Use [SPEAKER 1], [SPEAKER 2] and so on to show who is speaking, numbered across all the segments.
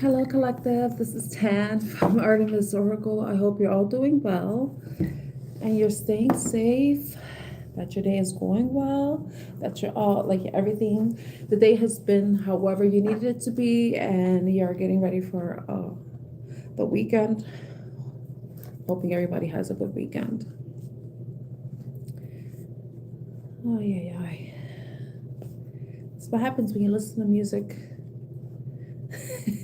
[SPEAKER 1] Hello, collective. This is Tan from Artemis Oracle. I hope you're all doing well and you're staying safe, that your day is going well, that you're all like everything, the day has been however you needed it to be, and you're getting ready for the weekend. Hoping everybody has a good weekend. Oh, yeah, yeah. That's what happens when you listen to music.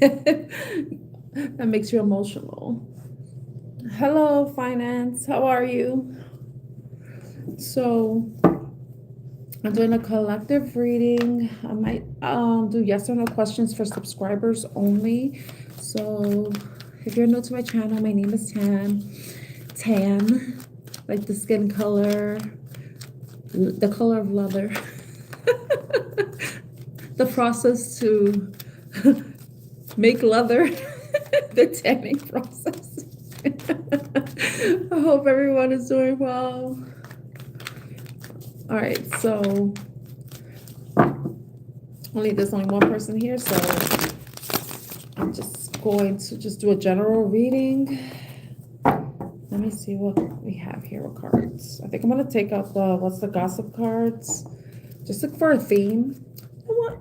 [SPEAKER 1] That makes you emotional. Hello, finance. How are you? So, I'm doing a collective reading. I might do yes or no questions for subscribers only. So, if you're new to my channel, my name is Tan. Tan, like the skin color, the color of leather. The process to make leather, the tanning process. I hope everyone is doing well. All right, so there's only one person here, so I'm just going to do a general reading. Let me see what we have here with cards. I think I'm gonna take out the what's the gossip cards. Just look for a theme. What?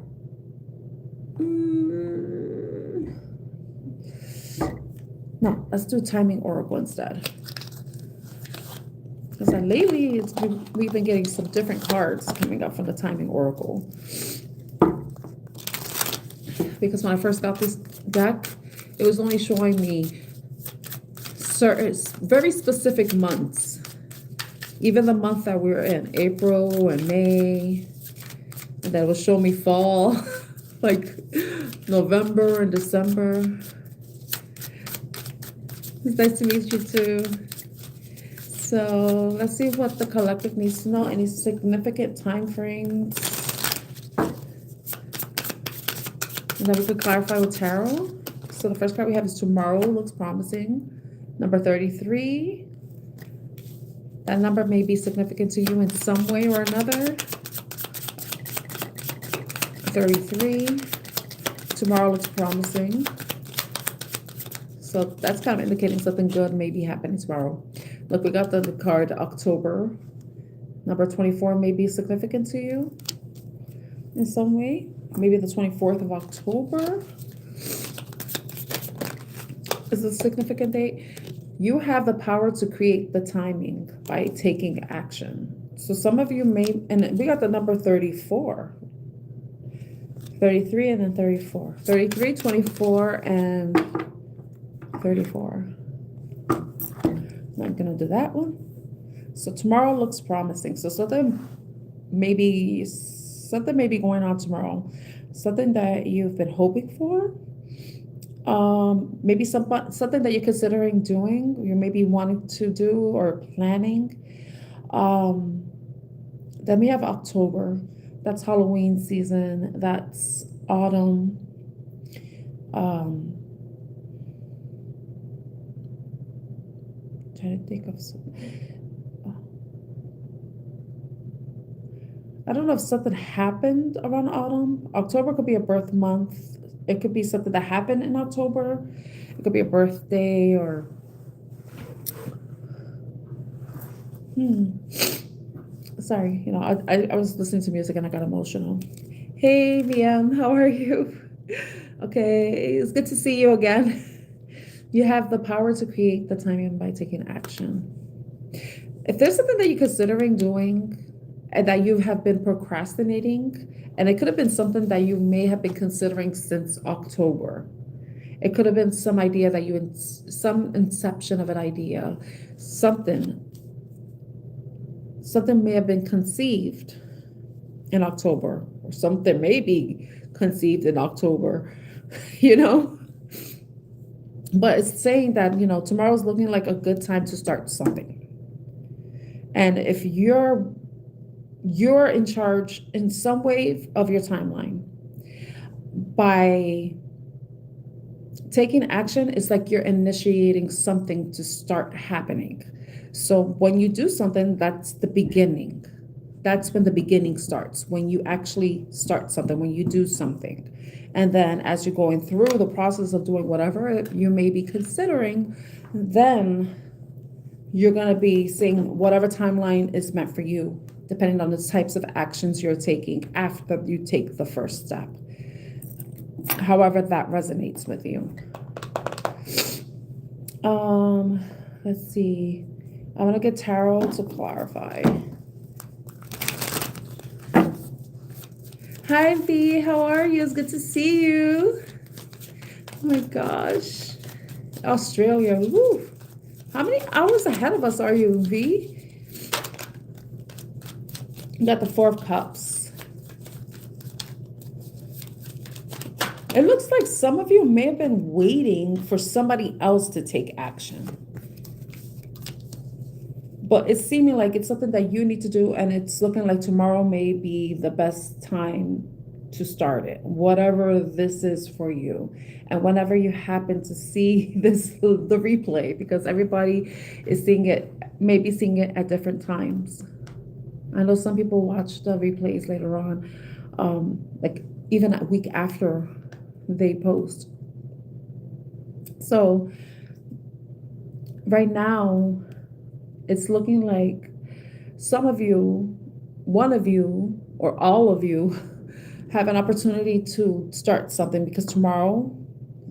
[SPEAKER 1] No, let's do timing oracle instead. Because lately we've been getting some different cards coming up from the timing oracle. Because when I first got this deck, it was only showing me certain very specific months. Even the month that we were in, April and May, and that will show me fall, like November and December. It's nice to meet you too. So let's see what the collective needs to know. Any significant time frames? And then we could clarify with tarot. So the first card we have is tomorrow looks promising. Number 33. That number may be significant to you in some way or another. 33. Tomorrow looks promising. So that's kind of indicating something good may be happening tomorrow. Look, we got the card October. Number 24 may be significant to you in some way. Maybe the 24th of October is a significant date. You have the power to create the timing by taking action. So some of you may, and we got the number 34. 33 and then 34. 33, 24, and 34. I'm gonna do that one. So tomorrow looks promising. So something may be going on tomorrow. Something that you've been hoping for. Maybe something that you're considering doing, you may be wanting to do or planning. Then we have October. That's Halloween season. That's autumn. Trying to think of something. I don't know if something happened around autumn. October could be a birth month. It could be something that happened in October. It could be a birthday or sorry, I was listening to music and I got emotional. Hey VM, how are you? Okay, it's good to see you again. You have the power to create the timing by taking action. If there's something that you're considering doing and that you have been procrastinating, and it could have been something that you may have been considering since October. It could have been some idea that some inception of an idea, something may have been conceived in October, or something may be conceived in October, But it's saying that, tomorrow's looking like a good time to start something. And if you're in charge in some way of your timeline, by taking action, it's like you're initiating something to start happening. So when you do something, that's the beginning. That's when the beginning starts, when you actually start something, when you do something. And then as you're going through the process of doing whatever you may be considering, then you're going to be seeing whatever timeline is meant for you, depending on the types of actions you're taking after you take the first step. However that resonates with you. Let's see. I'm going to get tarot to clarify. Hi, V. How are you? It's good to see you. Oh my gosh. Australia. Woo. How many hours ahead of us are you, V? You got the Four of Cups. It looks like some of you may have been waiting for somebody else to take action. But it's seeming like it's something that you need to do, and it's looking like tomorrow may be the best time to start it, whatever this is for you. And whenever you happen to see the replay, because everybody is seeing it, maybe seeing it at different times. I know some people watch the replays later on, like even a week after they post. So right now, it's looking like some of you, one of you, or all of you have an opportunity to start something, because tomorrow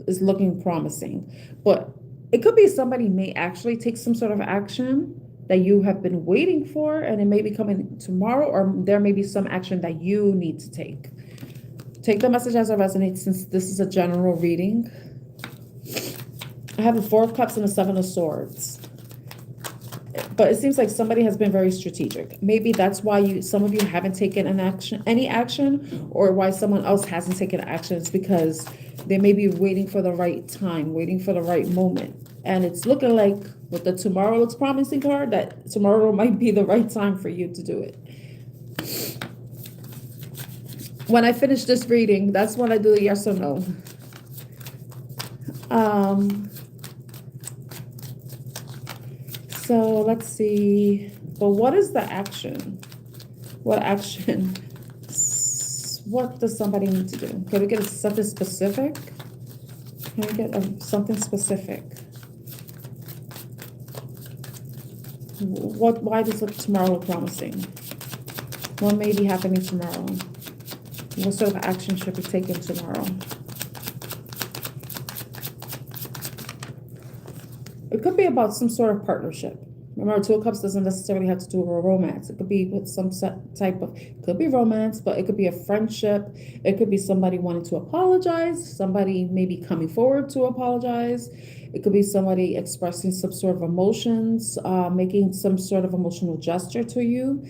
[SPEAKER 1] is looking promising. But it could be somebody may actually take some sort of action that you have been waiting for, and it may be coming tomorrow, or there may be some action that you need to take. Take the message as it resonates, since this is a general reading. I have the Four of Cups and the Seven of Swords. But it seems like somebody has been very strategic. Maybe that's why some of you haven't taken any action, or why someone else hasn't taken action. It's because they may be waiting for the right time, waiting for the right moment. And it's looking like with the tomorrow looks promising card, that tomorrow might be the right time for you to do it. When I finish this reading, that's when I do the yes or no. So let's see. But what is the action? What action? What does somebody need to do? Can we get something specific? Can we get something specific? Why does tomorrow look promising? What may be happening tomorrow? What sort of action should be taken tomorrow? It could be about some sort of partnership. Remember, Two of Cups doesn't necessarily have to do with a romance. It could be with some type of, could be romance, but it could be a friendship. It could be somebody wanting to apologize. Somebody maybe coming forward to apologize. It could be somebody expressing some sort of emotions, making some sort of emotional gesture to you.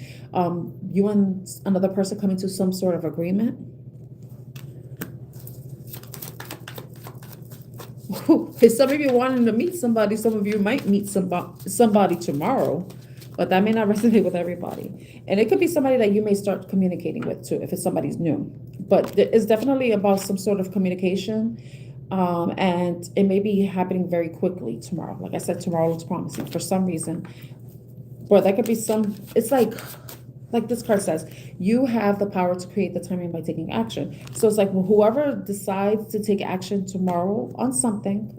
[SPEAKER 1] You and another person coming to some sort of agreement. If some of you wanting to meet somebody, some of you might meet somebody tomorrow, but that may not resonate with everybody. And it could be somebody that you may start communicating with too, if it's somebody's new. But it's definitely about some sort of communication, and it may be happening very quickly tomorrow. Like I said, tomorrow looks promising for some reason. But that could be it's like this card says, you have the power to create the timing by taking action. So it's like, well, whoever decides to take action tomorrow on something,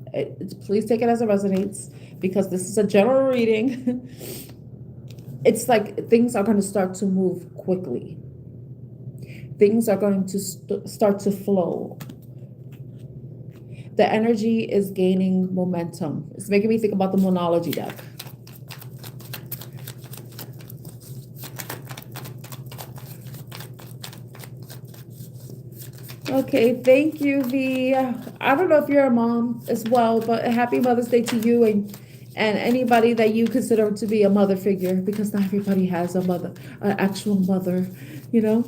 [SPEAKER 1] please take it as it resonates, because this is a general reading. It's like things are going to start to move quickly. Things are going to start to flow. The energy is gaining momentum. It's making me think about the Monology deck. Okay, thank you, V. I don't know if you're a mom as well, but happy Mother's Day to you and anybody that you consider to be a mother figure, because not everybody has a mother, an actual mother, you know.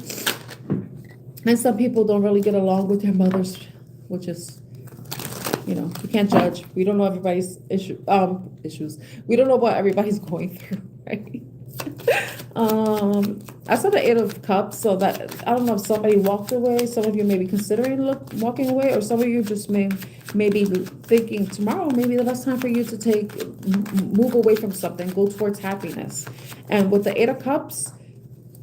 [SPEAKER 1] And some people don't really get along with their mothers, which is, you know, you can't judge. We don't know everybody's issues. We don't know what everybody's going through, right? I saw the Eight of Cups, so that I don't know if somebody walked away. Some of you may be considering walking away, or some of you just may be thinking tomorrow may be the best time for you to move away from something, go towards happiness. And with the Eight of Cups,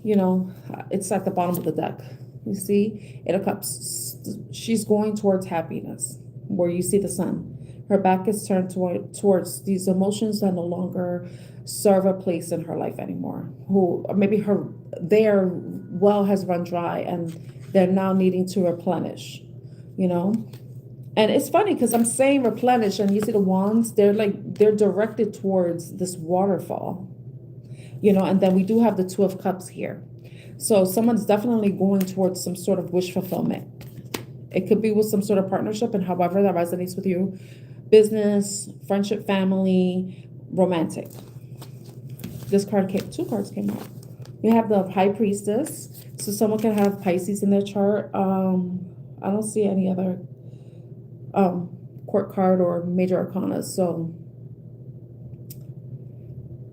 [SPEAKER 1] You know, it's at the bottom of the deck. You see, Eight of Cups. She's going towards happiness, where you see the sun. Her back is turned towards these emotions that no longer serve a place in her life anymore. Who maybe their well has run dry and they're now needing to replenish. You know, and it's funny because I'm saying replenish, and you see the wands. They're directed towards this waterfall. You know, and then we do have the Two of Cups here. So someone's definitely going towards some sort of wish fulfillment. It could be with some sort of partnership, and however that resonates with you. Business, friendship, family, romantic. This card came, two cards came out. You have the High Priestess. So someone can have Pisces in their chart. I don't see any other court card or major arcana. So,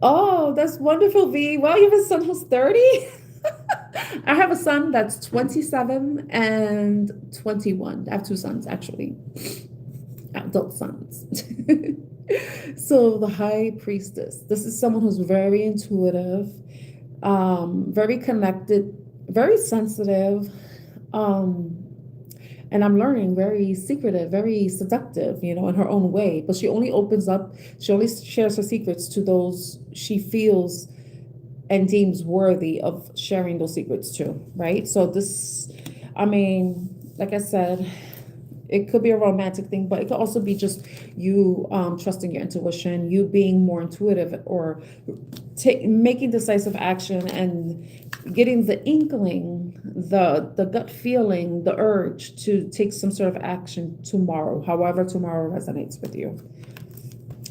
[SPEAKER 1] oh, that's wonderful, V. Wow, you have a son who's 30? I have a son that's 27 and 21. I have two sons, actually. Adult sons. So the High Priestess. This is someone who's very intuitive, very connected, very sensitive, and I'm learning very secretive, very seductive, you know, in her own way. But she only opens up, she only shares her secrets to those she feels and deems worthy of sharing those secrets to, right? So this, I mean, like I said, it could be a romantic thing, but it could also be just you trusting your intuition, you being more intuitive, or making decisive action and getting the inkling, the gut feeling, the urge to take some sort of action tomorrow, however tomorrow resonates with you.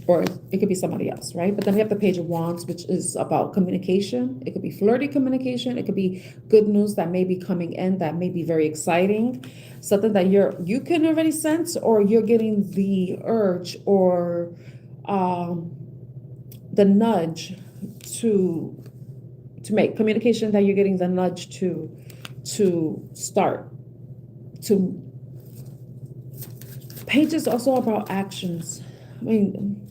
[SPEAKER 1] Or it could be somebody else, right? But then we have the Page of Wands, which is about communication. It could be flirty communication. It could be good news that may be coming in that may be very exciting. Something that you can already sense, or you're getting the urge or the nudge to make communication, that you're getting the nudge to start. Page is also about actions. I mean,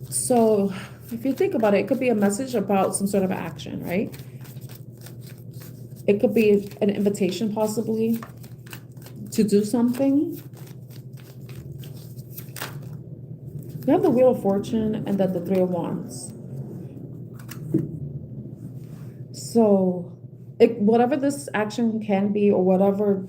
[SPEAKER 1] so if you think about it, it could be a message about some sort of action, right? It could be an invitation possibly to do something. You have the Wheel of Fortune and then the Three of Wands. So whatever this action can be, or whatever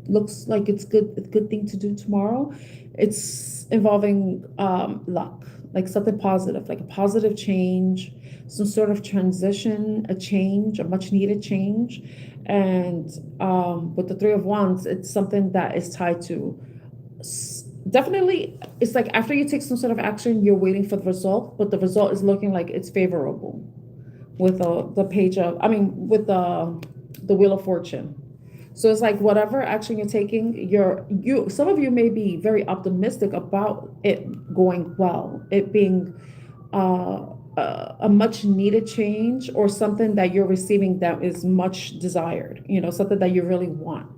[SPEAKER 1] looks like it's a good thing to do tomorrow, it's involving luck, like something positive, like a positive change, some sort of transition, a change, a much needed change. And with the Three of Wands, it's something that is tied to, definitely, it's like after you take some sort of action, you're waiting for the result, but the result is looking like it's favorable with the page of, I mean, with the Wheel of Fortune. So it's like whatever action you're taking, some of you may be very optimistic about it going well, it being a much needed change, or something that you're receiving that is much desired, you know, something that you really want,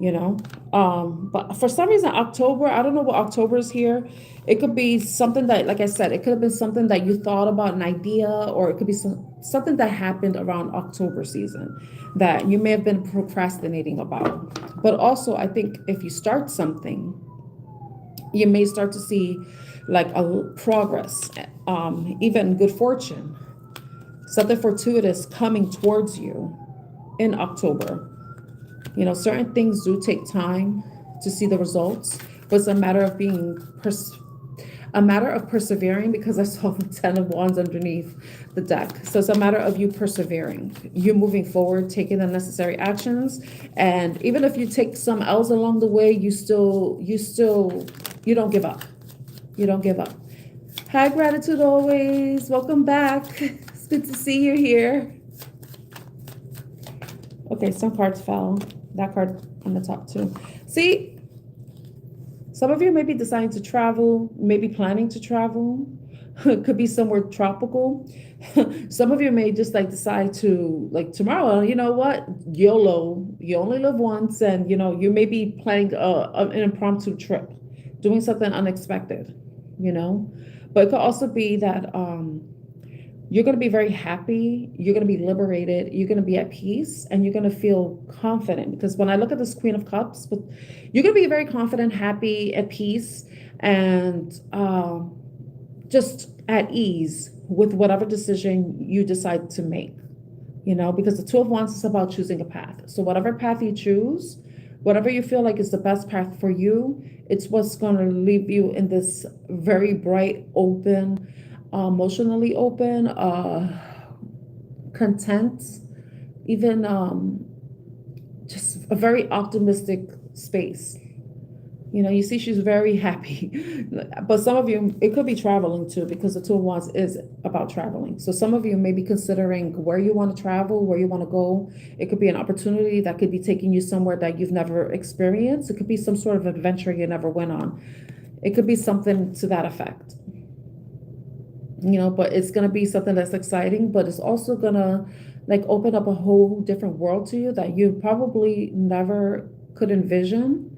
[SPEAKER 1] you know. But for some reason, October, I don't know what October is here. It could be something that, like I said, it could have been something that you thought about, an idea, or it could be something that happened around October season that you may have been procrastinating about. But also, I think if you start something, you may start to see like a progress, even good fortune, something fortuitous coming towards you in October. You know, certain things do take time to see the results, but it's a matter of persevering, because I saw the Ten of Wands underneath the deck. So it's a matter of you persevering, you moving forward, taking the necessary actions. And even if you take some L's along the way, you don't give up. You don't give up. Hi, Gratitude Always. Welcome back. It's good to see you here. Okay, some cards fell. That card on the top too. See, some of you may be deciding to travel, maybe planning to travel. It could be somewhere tropical. Some of you may just like decide to, like, tomorrow, you know what, YOLO, you only live once, and you know, you may be planning an impromptu trip, doing something unexpected, you know. But it could also be that You're going to be very happy. You're going to be liberated. You're going to be at peace, and you're going to feel confident. Because when I look at this Queen of Cups, but you're going to be very confident, happy, at peace, and just at ease with whatever decision you decide to make. Because the Two of Wands is about choosing a path. So whatever path you choose, whatever you feel like is the best path for you, it's what's going to leave you in this very bright, open, emotionally open, content, even just a very optimistic space. You see she's very happy. But some of you, it could be traveling too, because the Two of Wands is about traveling. So some of you may be considering where you want to travel, where you want to go. It could be an opportunity that could be taking you somewhere that you've never experienced. It could be some sort of adventure you never went on. It could be something to that effect. But it's going to be something that's exciting, but it's also going to like open up a whole different world to you that you probably never could envision.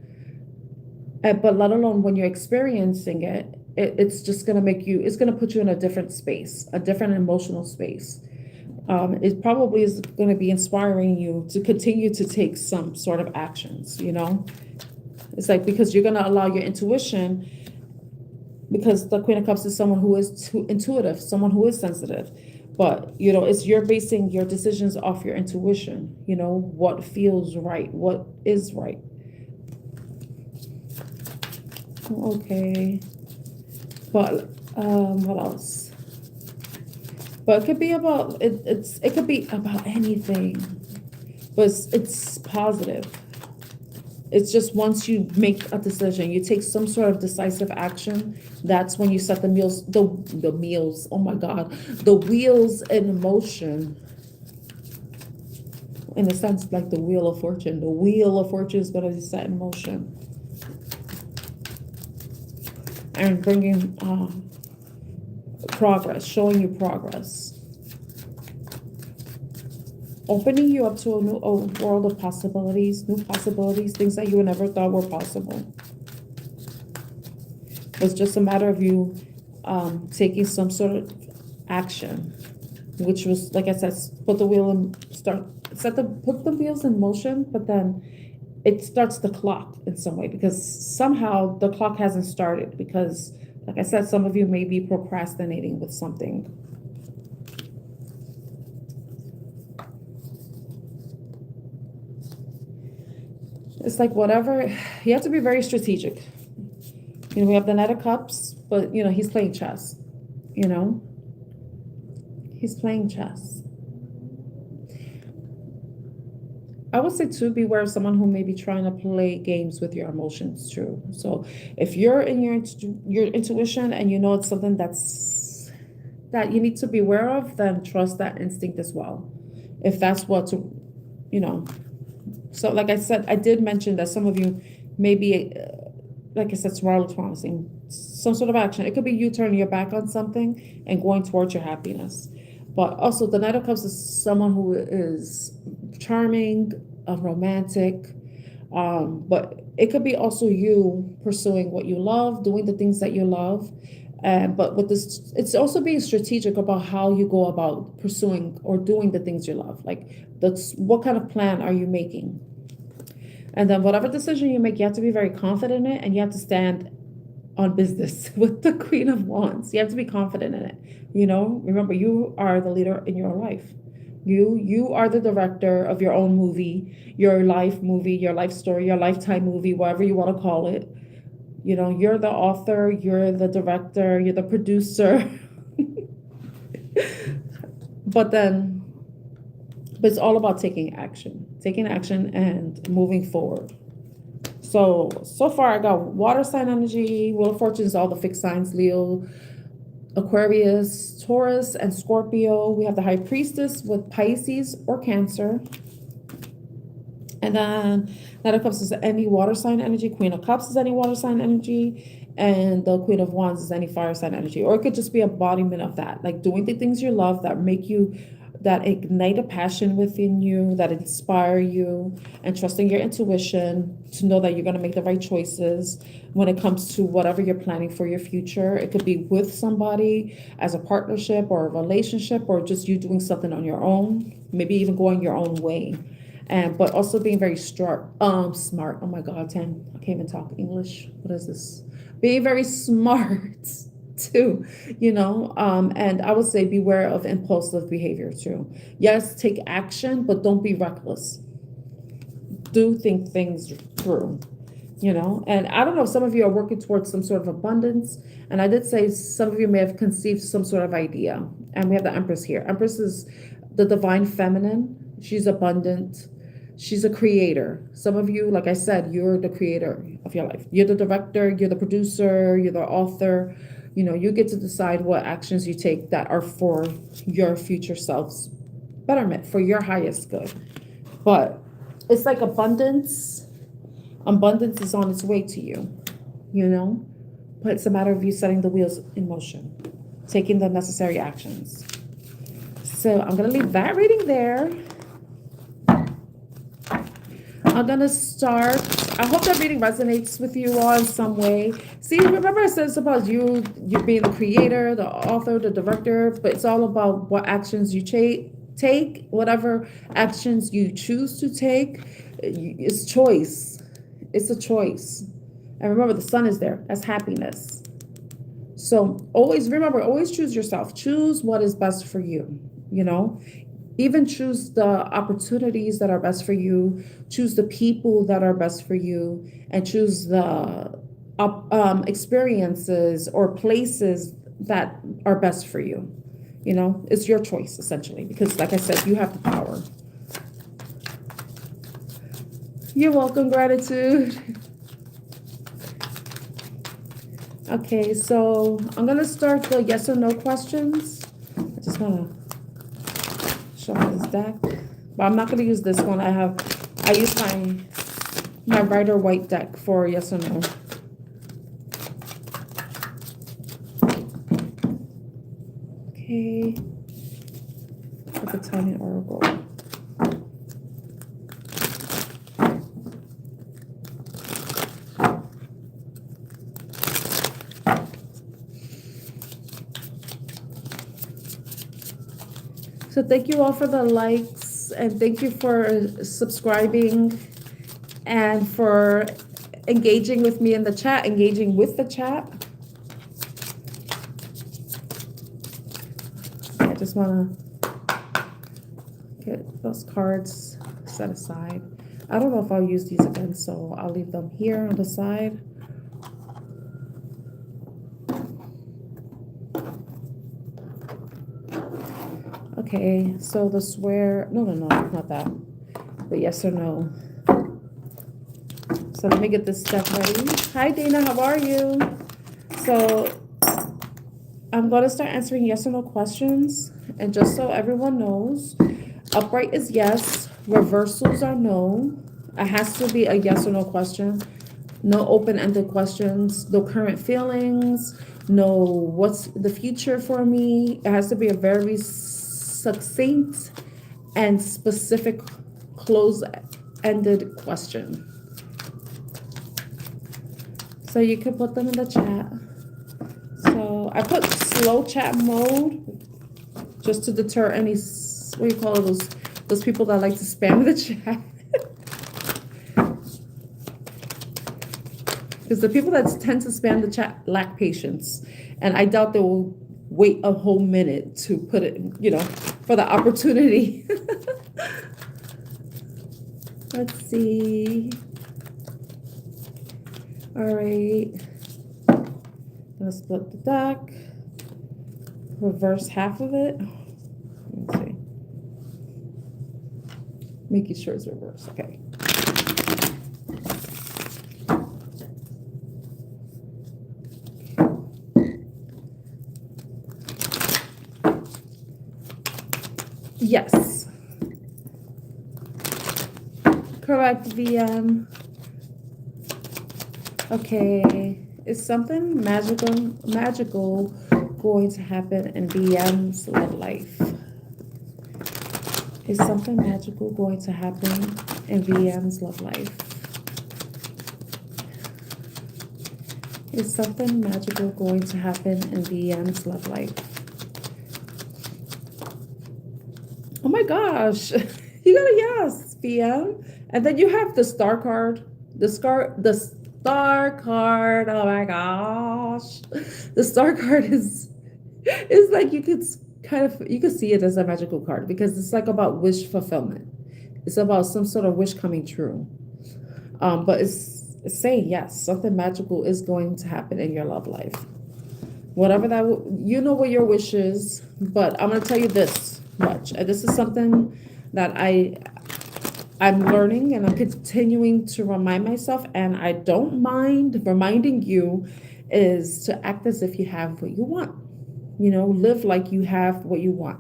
[SPEAKER 1] But let alone when you're experiencing it, it's just going to it's going to put you in a different space, a different emotional space. It probably is going to be inspiring you to continue to take some sort of actions, It's like, because you're going to allow your intuition, because the Queen of Cups is someone who is too intuitive, someone who is sensitive. But, you're basing your decisions off your intuition, what feels right, what is right. Okay, but what else? But it could be about it could be about anything, but it's positive. It's just once you make a decision, you take some sort of decisive action. That's when you set the meals. Oh my God, the wheels in motion. In a sense, like the wheel of fortune. The wheel of fortune is going to be set in motion. And bringing progress, showing you progress, opening you up to a new world of possibilities, things that you never thought were possible. It's just a matter of you taking some sort of action, which was, like I said, put the wheels in motion, but then it starts the clock in some way, because somehow the clock hasn't started, because, like I said, some of you may be procrastinating with something. It's like whatever, you have to be very strategic. We have the Knight of Cups, but, he's playing chess, He's playing chess. I would say too, beware of someone who may be trying to play games with your emotions too. So if you're in your intuition and it's something that you need to be aware of, then trust that instinct as well. If that's what So like I said, I did mention that some of you may be, like I said, tomorrow looks promising. Some sort of action. It could be you turning your back on something and going towards your happiness. But also the Knight of Cups is someone who is charming, romantic, but it could be also you pursuing what you love, doing the things that you love. But with this, it's also being strategic about how you go about pursuing or doing the things you love. Like, what kind of plan are you making? And then whatever decision you make, you have to be very confident in it, and you have to stand on business with the Queen of Wands. You have to be confident in it. Remember, you are the leader in your life. You are the director of your own movie, your life story, your lifetime movie, whatever you want to call it. You're the author, you're the director, you're the producer. But it's all about taking action and moving forward. So far I got water sign energy. Wheel of Fortune is all the fixed signs: Leo, Aquarius, Taurus, and Scorpio. We have the High Priestess with Pisces or Cancer. And then Knight of Cups is any water sign energy. Queen of Cups is any water sign energy. And the Queen of Wands is any fire sign energy. Or it could just be embodiment of that, like doing the things you love that make you that ignite a passion within you, that inspire you, and trusting your intuition to know that you're going to make the right choices when it comes to whatever you're planning for your future. It could be with somebody as a partnership or a relationship, or just you doing something on your own, maybe even going your own way. And but also being very smart. Oh my God, 10. I can't even talk English. What is this? Being very smart too, and I would say beware of impulsive behavior too. Yes, take action, but don't be reckless. Do think things through, and I don't know if some of you are working towards some sort of abundance, and I did say some of you may have conceived some sort of idea. And we have the Empress here. Empress is the divine feminine. She's abundant. She's a creator. Some of you, like I said, you're the creator of your life. You're the director, you're the producer, you're the author. You get to decide what actions you take that are for your future self's betterment, for your highest good. But it's like abundance. Abundance is on its way to you, but it's a matter of you setting the wheels in motion, taking the necessary actions. So I'm going to leave that reading there. I'm going to start. I hope that reading resonates with you all in some way. See, remember I said it's about you being the creator, the author, the director, but it's all about what actions you take, whatever actions you choose to take. It's choice. It's a choice. And remember, the sun is there. That's happiness. So always choose yourself. Choose what is best for you, Even choose the opportunities that are best for you. Choose the people that are best for you, and choose the experiences or places that are best for you. It's your choice, essentially, because like I said, you have the power. You're welcome, gratitude. Okay, so I'm going to start the yes or no questions. I just want to show this deck, but I'm not going to use this one. I use my Rider White deck for yes or no. Okay, the Artemis Oracle. So thank you all for the likes, and thank you for subscribing and for engaging with me in the chat, engaging with the chat. I just want to get those cards set aside. I don't know if I'll use these again, so I'll leave them here on the side. Okay, so the swear, no, not that. The yes or no. So let me get this stuff ready. Hi, Dana, how are you? So I'm going to start answering yes or no questions. And just so everyone knows, upright is yes, reversals are no. It has to be a yes or no question. No open-ended questions, no current feelings, no what's the future for me. It has to be a very succinct and specific close-ended question. So you can put them in the chat. So I put slow chat mode just to deter any, what do you call it, those people that like to spam the chat. Because the people that tend to spam the chat lack patience. And I doubt they will wait a whole minute to put it, for the opportunity. Let's see. All right. I'm gonna split the deck. Reverse half of it. Let's see. Making sure it's reversed. Okay. Yes. Correct, VM. Okay. Is something magical going to happen in VM's love life? Is something magical going to happen in VM's love life? Is something magical going to happen in VM's love life? Oh my gosh. You got a yes, VM. And then you have the star card. The star card. Oh my gosh. The star card is like you could see it as a magical card because it's like about wish fulfillment. It's about some sort of wish coming true. But it's saying yes, something magical is going to happen in your love life. Whatever that, you know what your wish is, but I'm going to tell you this much. And this is something that I'm learning and I'm continuing to remind myself, and I don't mind reminding you, is to act as if you have what you want. Live like you have what you want.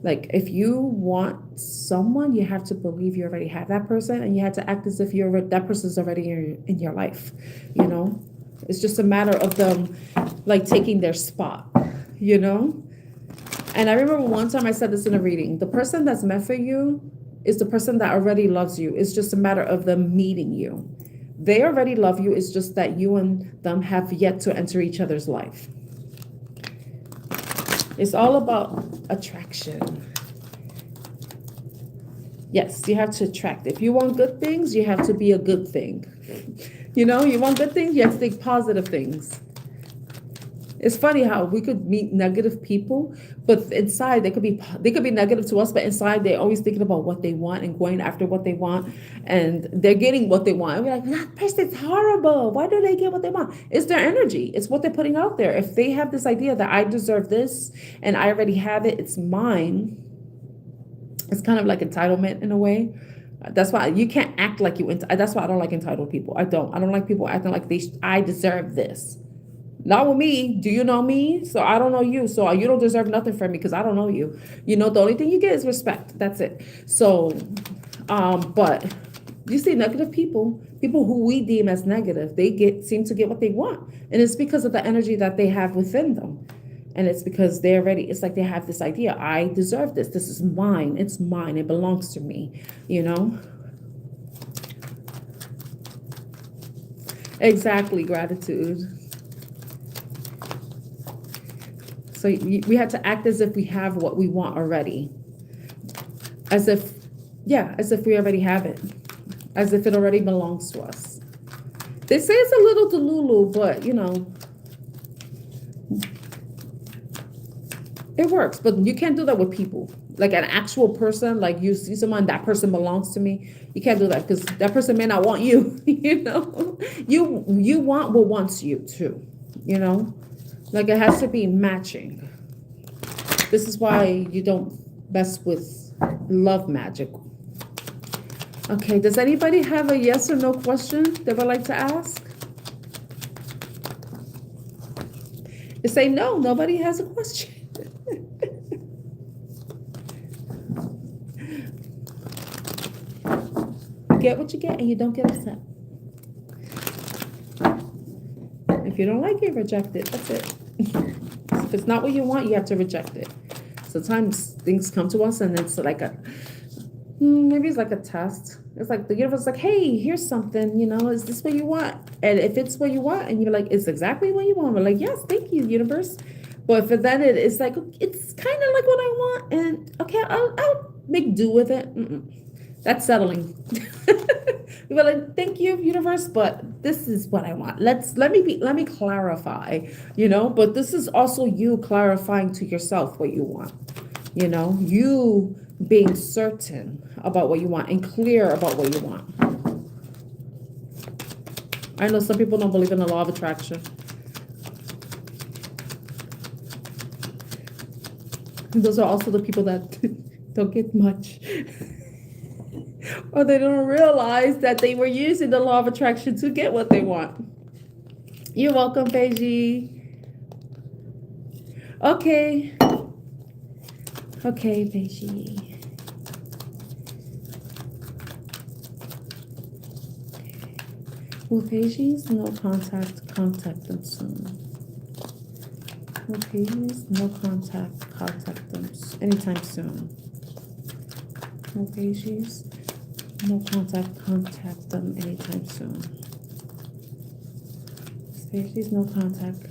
[SPEAKER 1] Like if you want someone, you have to believe you already have that person, and you have to act as if that person's already in your life. It's just a matter of them like taking their spot. And I remember one time I said this in a reading: the person that's meant for you is the person that already loves you. It's just a matter of them meeting you. They already love you. It's just that you and them have yet to enter each other's life. It's all about attraction. Yes, you have to attract. If you want good things, you have to be a good thing. You want good things, you have to think positive things. It's funny how we could meet negative people, but inside they could be negative to us, but inside they're always thinking about what they want and going after what they want, and they're getting what they want. And we're like, that person's horrible. Why do they get what they want? It's their energy. It's what they're putting out there. If they have this idea that I deserve this and I already have it, it's mine. It's kind of like entitlement in a way. That's why you can't act like you. That's why I don't like entitled people. I don't like people acting like I deserve this. Not with me. Do you know me? So I don't know you. So you don't deserve nothing from me because I don't know you. The only thing you get is respect. That's it. So, but you see negative people who we deem as negative, seem to get what they want. And it's because of the energy that they have within them. And it's because it's like they have this idea, I deserve this. This is mine. It's mine. It belongs to me, Exactly. Gratitude. So we had to act as if we have what we want already. As if we already have it. As if it already belongs to us. They say it's a little delulu, but it works. But you can't do that with people. Like an actual person, like you see someone, that person belongs to me. You can't do that because that person may not want you. You want what wants you too. Like it has to be matching. This is why you don't mess with love magic. Okay, does anybody have a yes or no question they would like to ask? They say no, nobody has a question. You get what you get and you don't get upset. If you don't like it, reject it. That's it. If it's not what you want, you have to reject it. Sometimes things come to us and it's like maybe it's like a test. It's like the universe is like, hey, here's something, is this what you want? And if it's what you want and you're like, it's exactly what you want, we're like, yes, thank you, universe. But if then it's like, it's kind of like what I want, and okay, I'll make do with it. That's settling. We're like, thank you, universe, but this is what I want. Let me clarify, but this is also you clarifying to yourself what you want, you being certain about what you want and clear about what you want. I know some people don't believe in the law of attraction. And those are also the people that don't get much. Or they don't realize that they were using the law of attraction to get what they want. You're welcome, Beiji. Okay. Okay, Beiji. Will Beijis no contact them soon? Will Beijis no contact them anytime soon? No Pisces. No contact them anytime soon. Pisces, no contact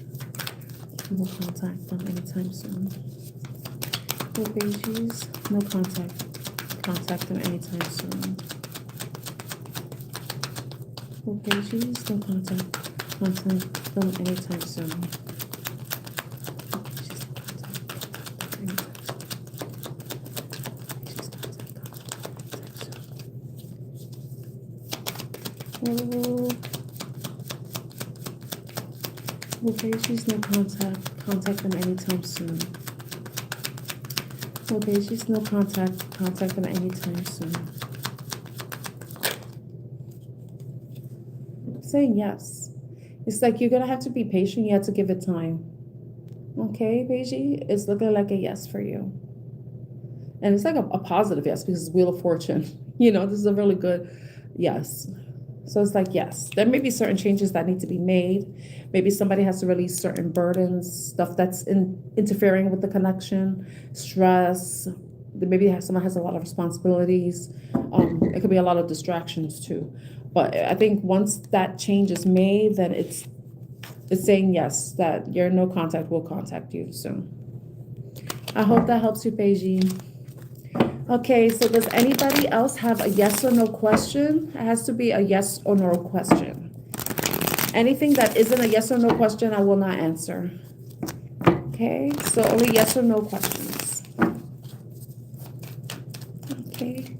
[SPEAKER 1] them anytime soon. No Pisces, no contact them anytime soon. No Pisces, no contact them anytime soon. Okay, she's no contact them anytime soon. Okay, she's no contact them anytime soon. Saying yes. It's like you're gonna have to be patient, you have to give it time. Okay, Beiji, it's looking like a yes for you. And it's like a positive yes because it's Wheel of Fortune. You know, this is a really good yes. So it's like, yes, there may be certain changes that need to be made. Maybe somebody has to release certain burdens, stuff that's interfering with the connection, stress. Maybe someone has a lot of responsibilities. It could be a lot of distractions too. But I think once that change is made, then it's saying yes, that your no contact will contact you soon. I hope that helps you, Beiji. Okay, so does anybody else have a yes or no question? It has to be a yes or no question. Anything that isn't a yes or no question, I will not answer. Okay, so only yes or no questions. Okay.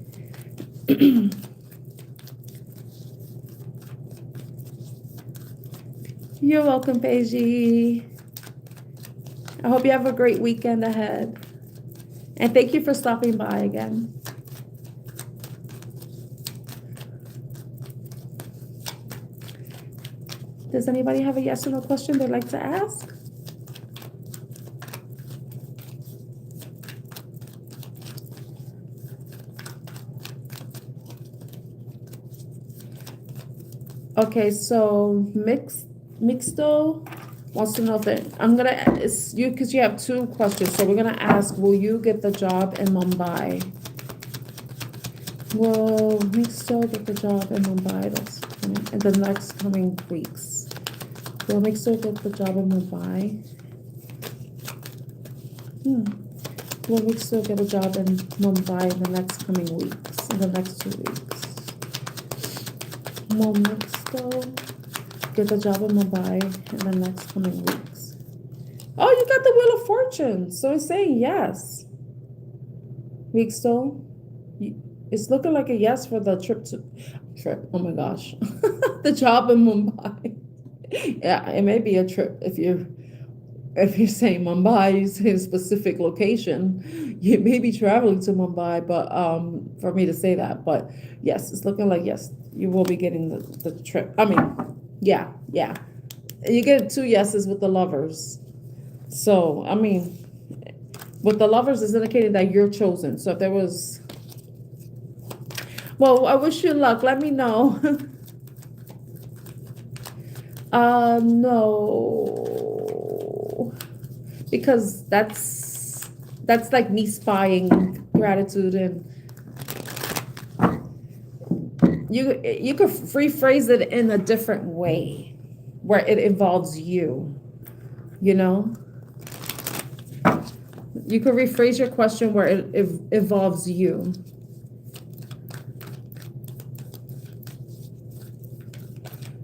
[SPEAKER 1] You're welcome, Beiji. I hope you have a great weekend ahead. And thank you for stopping by again. Does anybody have a yes or no question they'd like to ask? Okay, so Mixto wants to know if it's you because you have two questions. So we're gonna ask, will you get the job in Mumbai? Will Mixto get the job in Mumbai in the next coming weeks? Will Mixto get the job in Mumbai? Will Mixto get a job in Mumbai in the next coming weeks? In the next 2 weeks? Will Mixto get the job in Mumbai in the next coming weeks? Oh, you got the Wheel of Fortune. So it's saying yes. Mixto, it's looking like a yes for the trip. Oh my gosh. The job in Mumbai. Yeah, it may be a trip if you're saying Mumbai, you say a specific location, you may be traveling to Mumbai, but for me to say that, but yes, it's looking like yes, you will be getting the trip. I mean, yeah. You get 2 yeses with the Lovers. So, I mean, with the Lovers is indicating that you're chosen. So if there was, well, I wish you luck. Let me know. No, because that's like me spying gratitude, and you could rephrase it in a different way where it involves you, you know? You could rephrase your question where it involves you.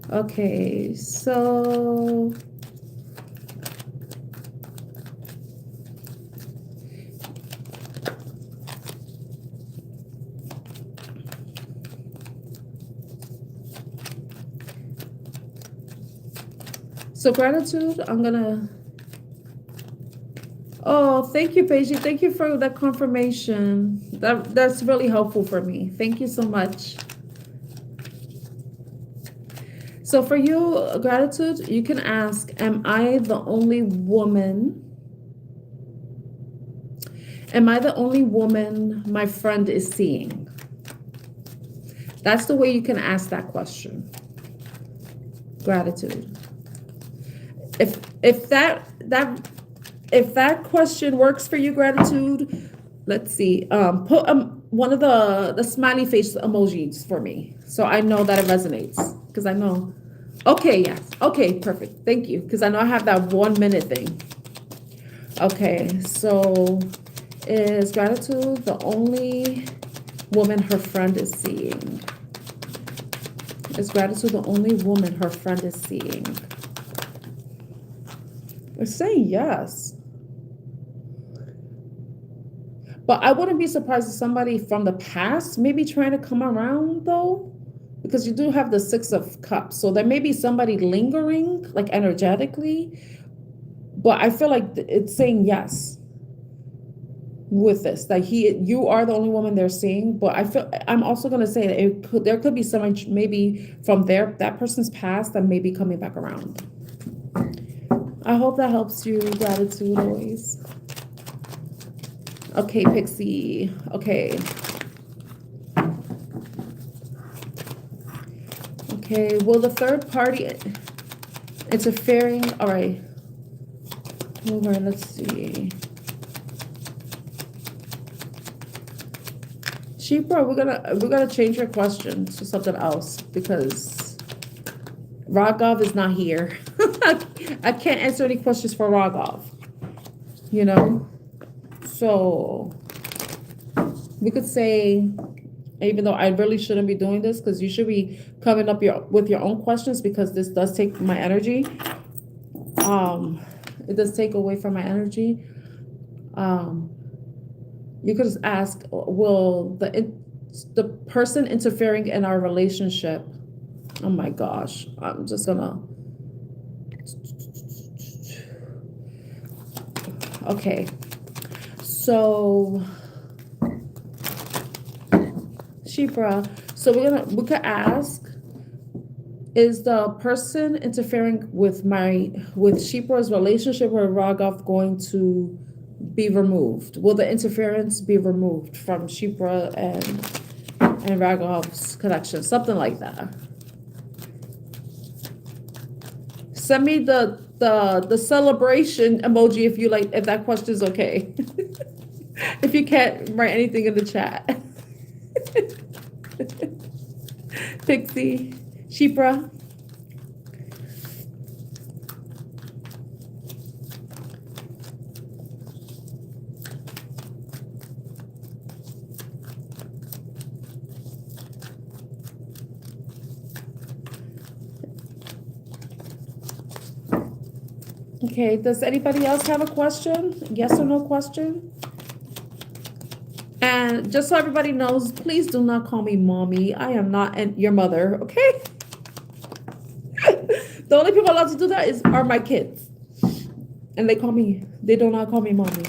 [SPEAKER 1] Okay, so gratitude, I'm gonna, oh, thank you, Paige. Thank you for that confirmation. That's really helpful for me. Thank you so much. So for you, gratitude, you can ask, am I the only woman? Am I the only woman my friend is seeing? That's the way you can ask that question. Gratitude. If that question works for you, gratitude, let's see. Put one of the smiley face emojis for me, so I know that it resonates, because I know. Okay, yes. Okay, perfect. Thank you, because I know I have that 1 minute thing. Okay, so is gratitude the only woman her friend is seeing? Is gratitude the only woman her friend is seeing? It's saying yes. But I wouldn't be surprised if somebody from the past may be trying to come around, though, because you do have the Six of Cups. So there may be somebody lingering, like energetically, but I feel like it's saying yes with this. Like you are the only woman they're seeing, but I'm also going to say that there could be someone maybe from that person's past that may be coming back around. I hope that helps you, gratitude always. Okay, Pixie. Okay. Okay, will the third party interfering? All right. Over, let's see. Shipra, we're gonna change your question to something else because Raghav is not here. I can't answer any questions for Raghav. You know? So we could say, even though I really shouldn't be doing this, because you should be coming up with your own questions, because this does take my energy. It does take away from my energy. You could just ask, will the person interfering in our relationship? Oh my gosh, I'm just gonna. Okay, so Shipra, so we could ask, is the person interfering with Shipra's relationship with Raghav going to be removed? Will the interference be removed from Shipra and Raghav's connection? Something like that. Send me the celebration emoji if you like, if that question is okay. If you can't write anything in the chat. Pixie, Shipra. Okay, does anybody else have a question? Yes or no question? And just so everybody knows, please do not call me mommy. I am not your mother, okay? The only people allowed to do that are my kids. And they do not call me mommy.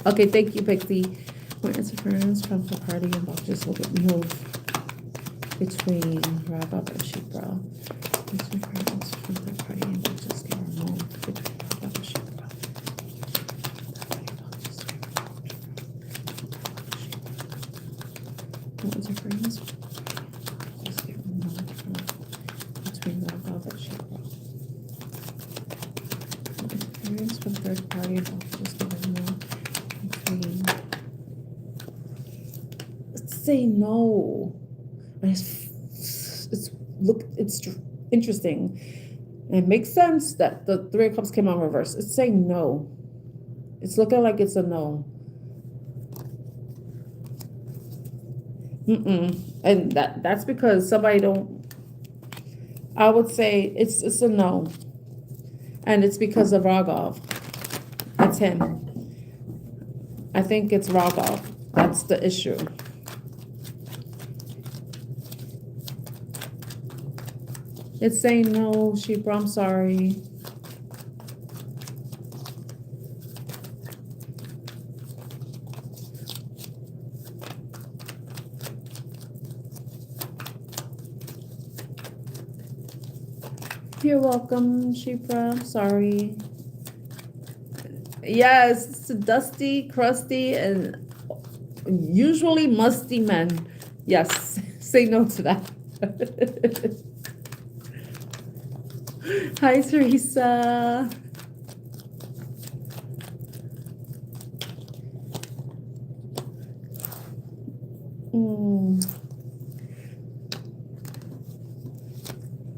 [SPEAKER 1] Okay, thank you, Pixie. When interference from the party and boxes will get moved between Raghav and Shipra. Interference from the party and boxes get removed between Raghav and Shipra. Interference just get removed between Raghav and Shipra. Interference from third party and boxes get removed between. Say no. It's interesting. It makes sense that the Three of Cups came out reverse. It's saying no. It's looking like it's a no. And that's because somebody don't. I would say it's a no, and it's because of Raghav. It's him. I think it's Raghav. That's the issue. It's saying no, Shipra, I'm sorry. You're welcome, Shipra. I'm sorry. Yes, it's dusty, crusty, and usually musty men. Yes, say no to that. Hi, Teresa. Mm.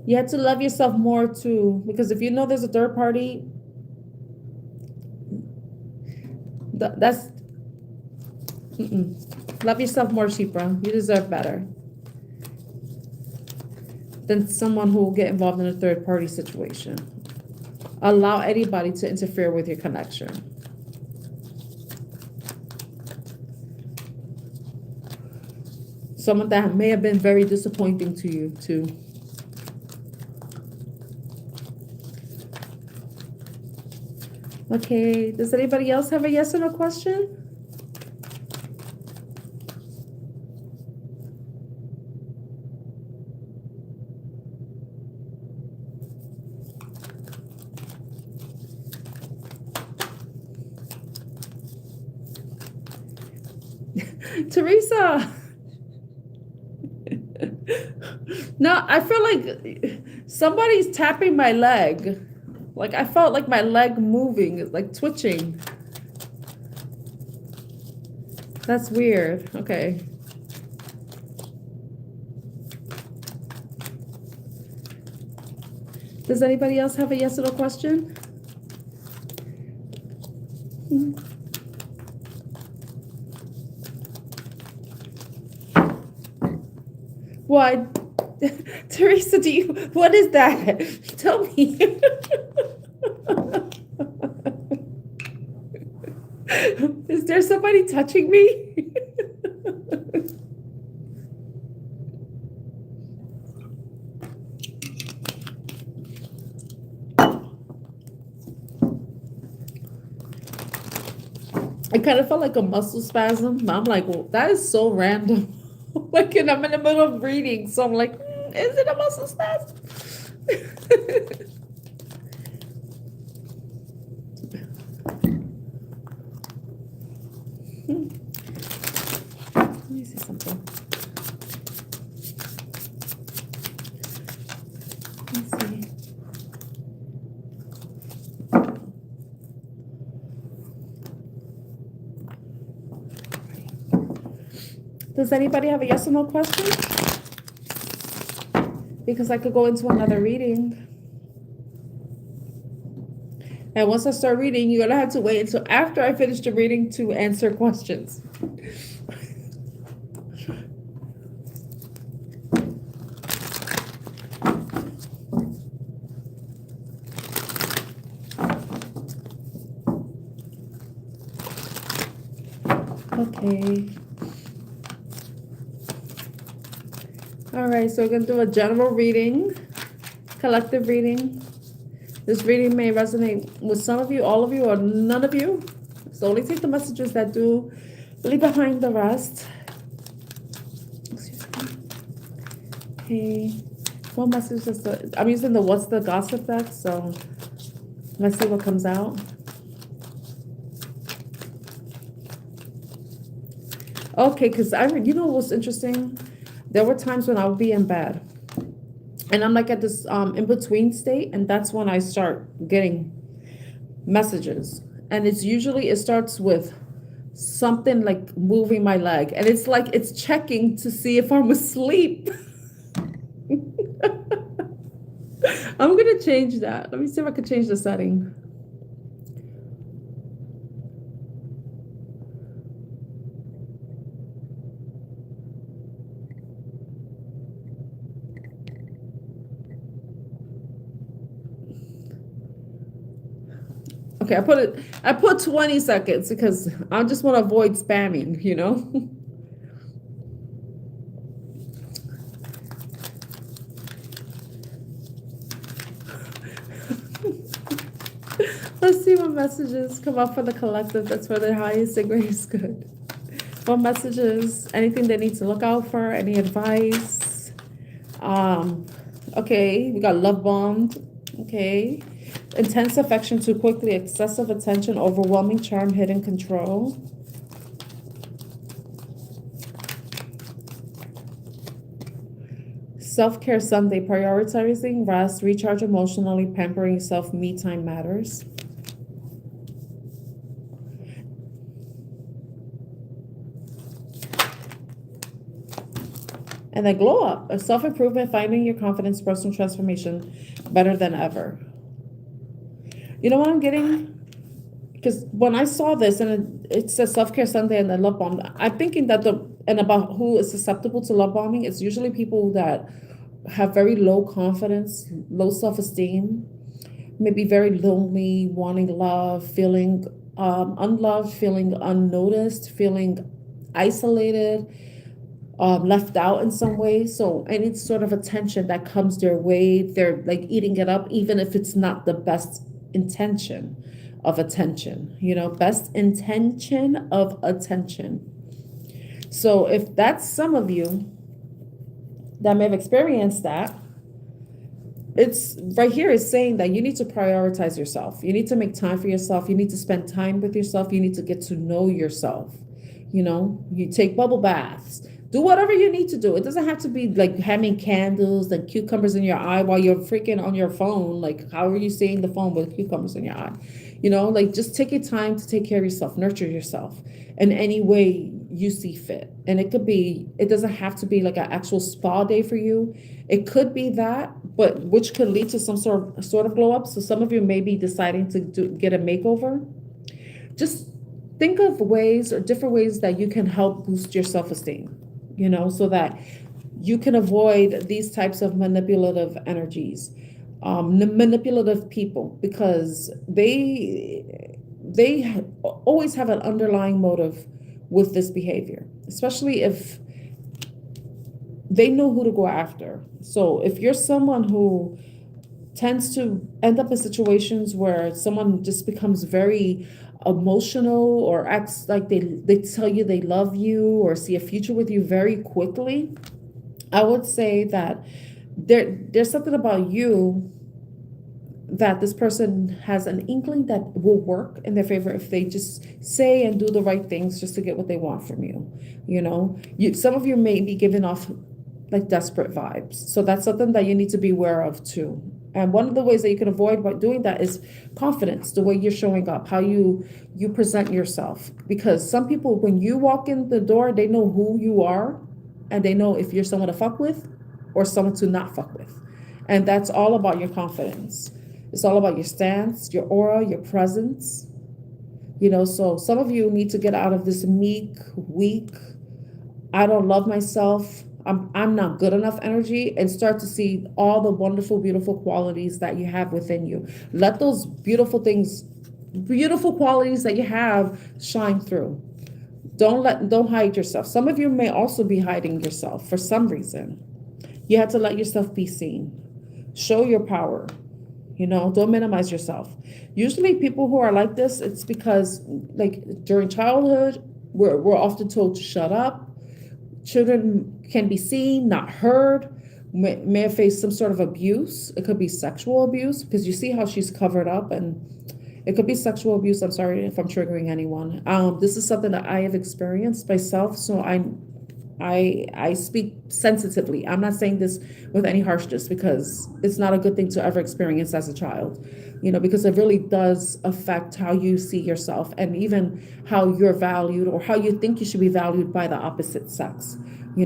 [SPEAKER 1] You have to love yourself more too, because if you know there's a third party, that's love yourself more, Shipra. You deserve better than someone who will get involved in a third party situation. Allow anybody to interfere with your connection. Someone that may have been very disappointing to you too. Okay, does anybody else have a yes or no question? Teresa. No, I feel like somebody's tapping my leg. Like I felt like my leg moving, like twitching. That's weird. Okay. Does anybody else have a yes or no question? What? Teresa, what is that? Tell me. Is there somebody touching me? I kind of felt like a muscle spasm. I'm like, well, that is so random. Like, and I'm in the middle of reading, so I'm like, is it a muscle spasm? Let me see something. Let me see. Does anybody have a yes or no question? Because I could go into another reading. And once I start reading, you're going to have to wait until after I finish the reading to answer questions. Okay. All right, so we're going to do a general reading, collective reading. This reading may resonate with some of you, all of you, or none of you. So only take the messages that do, leave behind the rest. Excuse me. Okay. What message is I'm using the what's the gossip deck, so let's see what comes out. Okay, because you know what's interesting? There were times when I would be in bed and I'm like at this in-between state, and that's when I start getting messages. And it's usually, it starts with something like moving my leg, and it's like it's checking to see if I'm asleep. I'm gonna change that. Let me see if I can change the setting. Okay, I put 20 seconds because I just want to avoid spamming, you know? Let's see what messages come up for the collective. That's for the highest and greatest good. What messages, anything they need to look out for, any advice? Okay, we got love bombed. Okay. Intense affection too quickly, excessive attention, overwhelming charm, hidden control. Self-care Sunday, prioritizing rest, recharge emotionally, pampering yourself, me time matters. And then glow up, self-improvement, finding your confidence, personal transformation, better than ever. You know what I'm getting? Because when I saw this and it says self-care Sunday and then love bomb, I'm thinking that and about who is susceptible to love bombing, it's usually people that have very low confidence, low self-esteem, maybe very lonely, wanting love, feeling unloved, feeling unnoticed, feeling isolated, left out in some way. So any sort of attention that comes their way, they're like eating it up, even if it's not the best intention of attention, best intention of attention. So if that's some of you that may have experienced that, it's right here is saying that you need to prioritize yourself. You need to make time for yourself. You need to spend time with yourself. You need to get to know yourself. You take bubble baths. Do whatever you need to do. It doesn't have to be like having candles and cucumbers in your eye while you're freaking on your phone. Like, how are you seeing the phone with cucumbers in your eye? Like just take your time to take care of yourself, nurture yourself in any way you see fit. And it doesn't have to be like an actual spa day for you. It could be that, but which could lead to some sort of glow up. So some of you may be deciding to get a makeover. Just think of ways or different ways that you can help boost your self-esteem, so that you can avoid these types of manipulative energies, manipulative people, because they always have an underlying motive with this behavior, especially if they know who to go after. So if you're someone who tends to end up in situations where someone just becomes very emotional or acts like they tell you they love you or see a future with you very quickly, I would say that there's something about you that this person has an inkling that will work in their favor if they just say and do the right things just to get what they want from you. Some of you may be giving off like desperate vibes. So that's something that you need to be aware of too. And one of the ways that you can avoid by doing that is confidence, the way you're showing up, how you present yourself. Because some people, when you walk in the door, they know who you are and they know if you're someone to fuck with or someone to not fuck with. And that's all about your confidence. It's all about your stance, your aura, your presence. So some of you need to get out of this meek, weak, I don't love myself, I'm not good enough energy, and start to see all the wonderful, beautiful qualities that you have within you. Let those beautiful qualities that you have shine through. Don't hide yourself. Some of you may also be hiding yourself for some reason. You have to let yourself be seen. Show your power. Don't minimize yourself. Usually people who are like this, it's because like during childhood, we're often told to shut up. Children can be seen, not heard, may have faced some sort of abuse. It could be sexual abuse, because you see how she's covered up, and it could be sexual abuse. I'm sorry if I'm triggering anyone. This is something that I have experienced myself, so I speak sensitively. I'm not saying this with any harshness, because it's not a good thing to ever experience as a child, because it really does affect how you see yourself and even how you're valued or how you think you should be valued by the opposite sex. You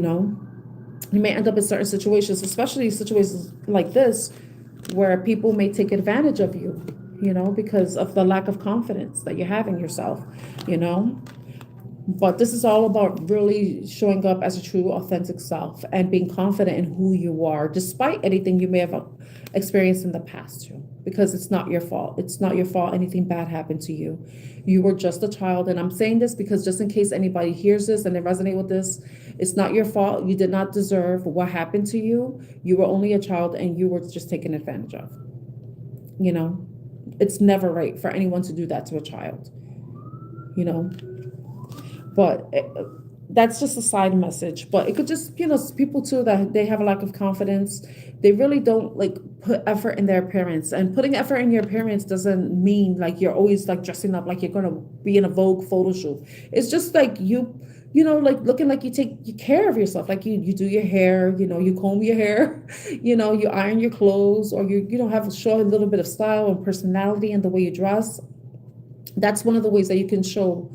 [SPEAKER 1] may end up in certain situations, especially situations like this, where people may take advantage of you, because of the lack of confidence that you have in yourself, But this is all about really showing up as a true, authentic self and being confident in who you are, despite anything you may have experienced in the past too, because it's not your fault. It's not your fault anything bad happened to you. You were just a child. And I'm saying this because just in case anybody hears this and they resonate with this, it's not your fault. You did not deserve what happened to you. You were only a child and you were just taken advantage of. It's never right for anyone to do that to a child, But that's just a side message. But it could just, people too, that they have a lack of confidence. They really don't like put effort in their appearance. And putting effort in your appearance doesn't mean like you're always like dressing up like you're going to be in a Vogue photo shoot. It's just like like looking like you care of yourself. Like you do your hair, you comb your hair, you iron your clothes, or show a little bit of style and personality in the way you dress. That's one of the ways that you can show,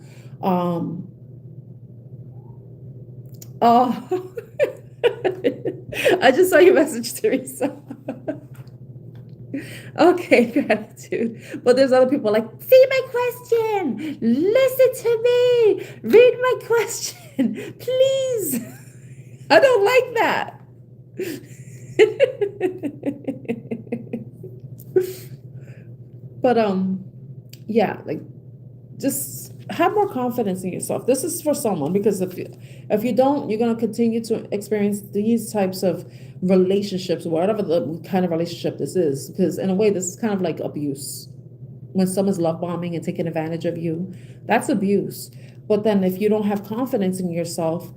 [SPEAKER 1] I just saw your message, Teresa. Okay, gratitude. But there's other people like, see my question, listen to me, read my question, please. I don't like that. But yeah, like just have more confidence in yourself. This is for someone, because if you don't, you're going to continue to experience these types of relationships, whatever the kind of relationship this is, because in a way this is kind of like abuse. When someone's love bombing and taking advantage of you, that's abuse. But then if you don't have confidence in yourself,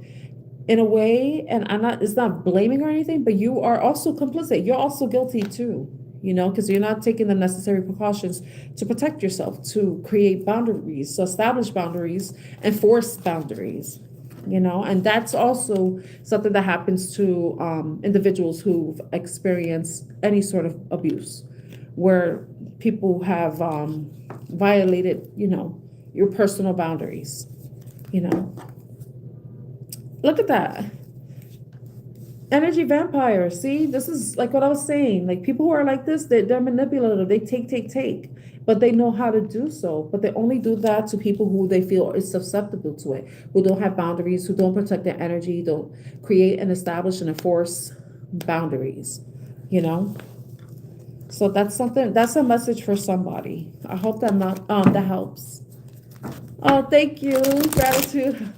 [SPEAKER 1] in a way, and it's not blaming or anything, but you are also complicit. You're also guilty too, because you're not taking the necessary precautions to protect yourself, to create boundaries, to establish boundaries, enforce boundaries, and that's also something that happens to individuals who've experienced any sort of abuse, where people have violated, your personal boundaries, Look at that. Energy vampire. See, this is like what I was saying. Like people who are like this, they're manipulative. They take, but they know how to do so. But they only do that to people who they feel is susceptible to it, who don't have boundaries, who don't protect their energy, don't create and establish and enforce boundaries, So that's a message for somebody. I hope that helps. Oh, thank you. Gratitude.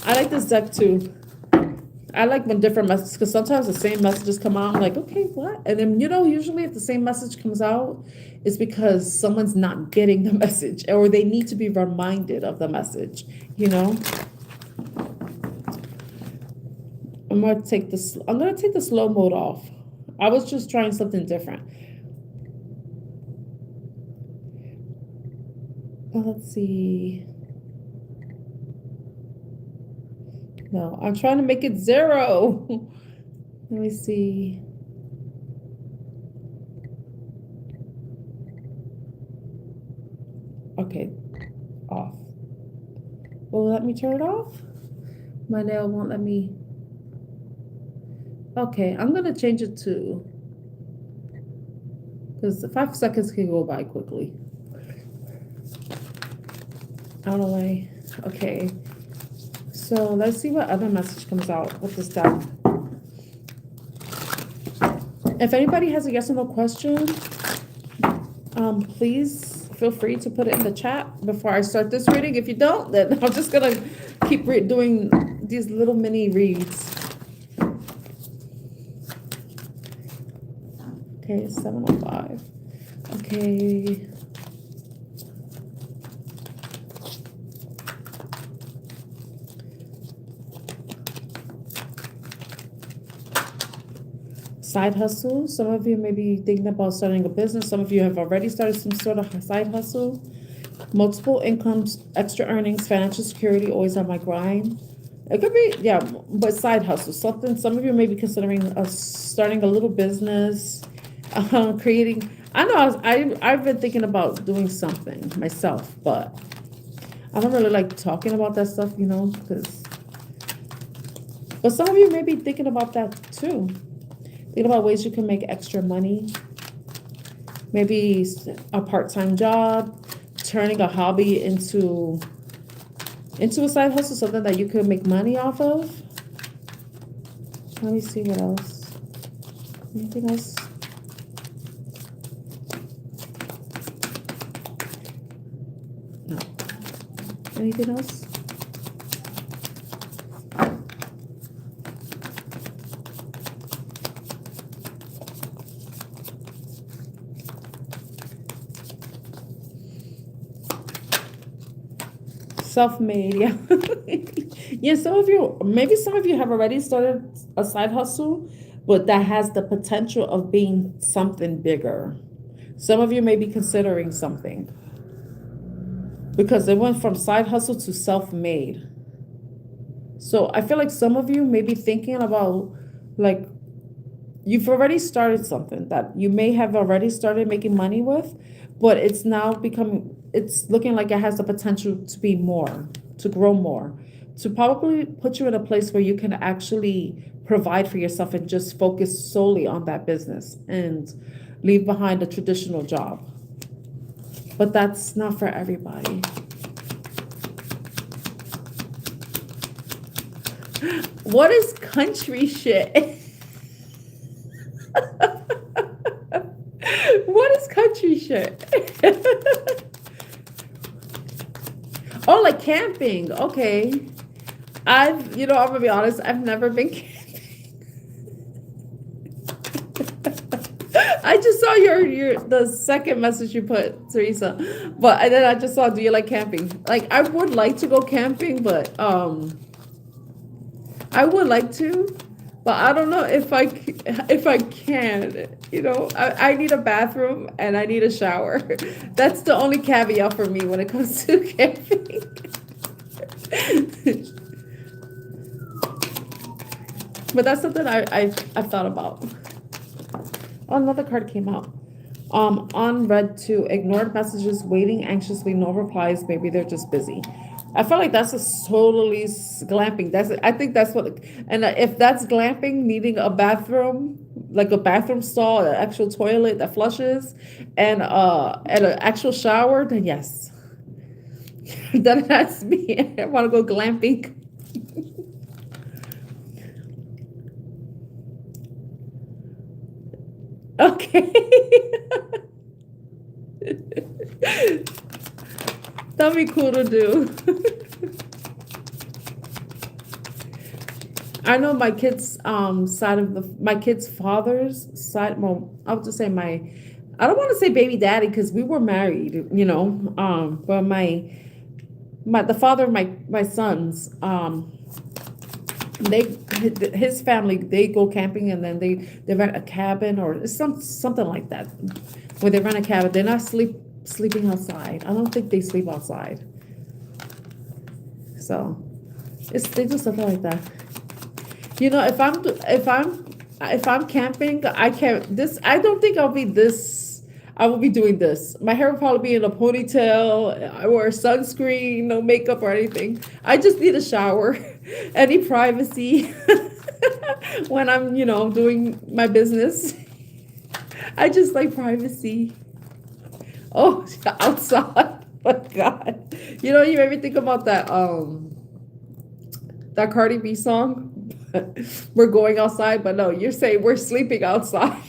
[SPEAKER 1] I like this deck too. I like when different messages, because sometimes the same messages come out. I'm like, okay, what? And then, usually if the same message comes out, it's because someone's not getting the message, or they need to be reminded of the message, I'm going to take the slow mode off. I was just trying something different. Well, let's see. No, I'm trying to make it 0. Let me see. Okay, off. Will it let me turn it off? My nail won't let me. Okay, I'm gonna change it to, because 5 seconds can go by quickly. Out of the way. Okay. So let's see what other message comes out with this deck. If anybody has a yes or no question, please feel free to put it in the chat before I start this reading. If you don't, then I'm just gonna keep doing these little mini reads. Okay, 7:05. Okay. Side hustle. Some of you may be thinking about starting a business. Some of you have already started some sort of side hustle. Multiple incomes, extra earnings, financial security, always on my grind. It could be, yeah, but side hustle. Something. Some of you may be considering starting a little business, creating. I know I've been thinking about doing something myself, but I don't really like talking about that stuff, because. But some of you may be thinking about that too. Think about ways you can make extra money. Maybe a part-time job, turning a hobby into a side hustle, something that you could make money off of. Let me see what else. Anything else? No. Anything else? Self-made, yeah. Yeah, maybe some of you have already started a side hustle, but that has the potential of being something bigger. Some of you may be considering something, because it went from side hustle to self-made. So I feel like some of you may be thinking about, like, you've already started something that you may have already started making money with, but it's now it's looking like it has the potential to be more, to grow more, to probably put you in a place where you can actually provide for yourself and just focus solely on that business and leave behind a traditional job. But that's not for everybody. What is country shit? What is country shit? Oh, like camping. Okay. I'm gonna be honest, I've never been camping. I just saw the second message you put, Teresa. And then I just saw, do you like camping? Like, I would like to go camping, but I would like to, but I don't know if I can. I need a bathroom and I need a shower. That's the only caveat for me when it comes to camping. But that's something I've thought about. Oh, another card came out. Unread 2, ignored messages, waiting anxiously, no replies. Maybe they're just busy. I feel like that's a totally glamping. I think that's what, and if that's glamping, needing a bathroom, like a bathroom stall, an actual toilet that flushes, and an actual shower, then yes. Then that's me. I want to go glamping. Okay. That'd be cool to do. I know my kids' side of my kids' father's side. Well, I'll just say I don't want to say baby daddy because we were married, but the father of my sons, his family, they go camping and then they rent a cabin or something like that. Where they rent a cabin, they're not sleeping outside. I don't think they sleep outside. So they do something like that. If I'm camping, I don't think I'll be this. I will be doing this. My hair will probably be in a ponytail. I wear sunscreen, no makeup or anything. I just need a shower, any privacy when I'm, doing my business. I just like privacy. Oh, outside. Oh God. You made me think about that Cardi B song. We're going outside, but no, you're saying we're sleeping outside.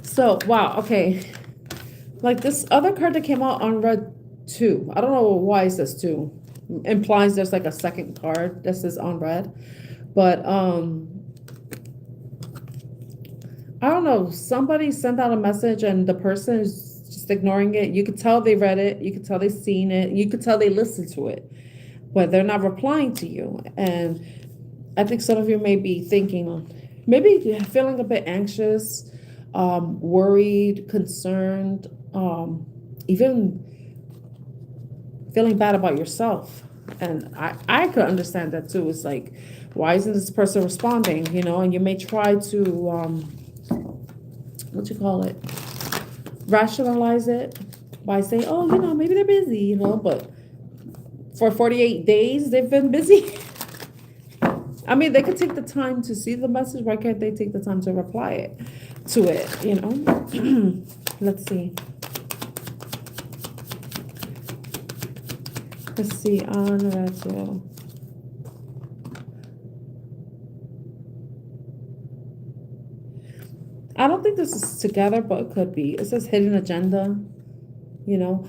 [SPEAKER 1] So, wow, okay. Like this other card that came out on red 2. I don't know why it says 2. Implies there's like a second card that says on red. But I don't know. Somebody sent out a message and the person is just ignoring it. You could tell they read it. You could tell they've seen it. You could tell they listened to it. But they're not replying to you. And I think some of you may be thinking, maybe feeling a bit anxious, worried, concerned, even feeling bad about yourself. And I could understand that too. It's like, why isn't this person responding? And you may try to, rationalize it by saying, oh, maybe they're busy, but for 48 days, they've been busy. I mean, they could take the time to see the message. Why can't they take the time to reply to it? Let's see. Let's see on Rachel. I don't think this is together, but it could be. It says hidden agenda. I'm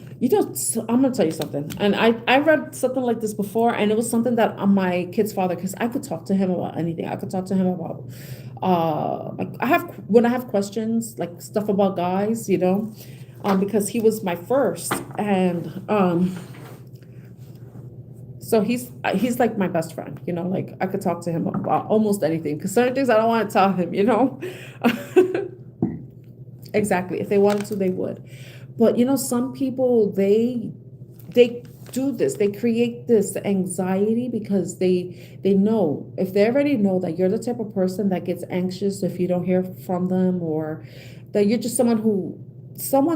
[SPEAKER 1] gonna tell you something. And I read something like this before, and it was something that my kid's father, because I could talk to him about anything. I could talk to him about when I have questions, like stuff about guys, because he was my first, and so he's like my best friend, like I could talk to him about almost anything, because certain things I don't want to tell him, Exactly. If they wanted to, they would. But some people, they do this. They create this anxiety because they know, if they already know that you're the type of person that gets anxious if you don't hear from them, or that you're just someone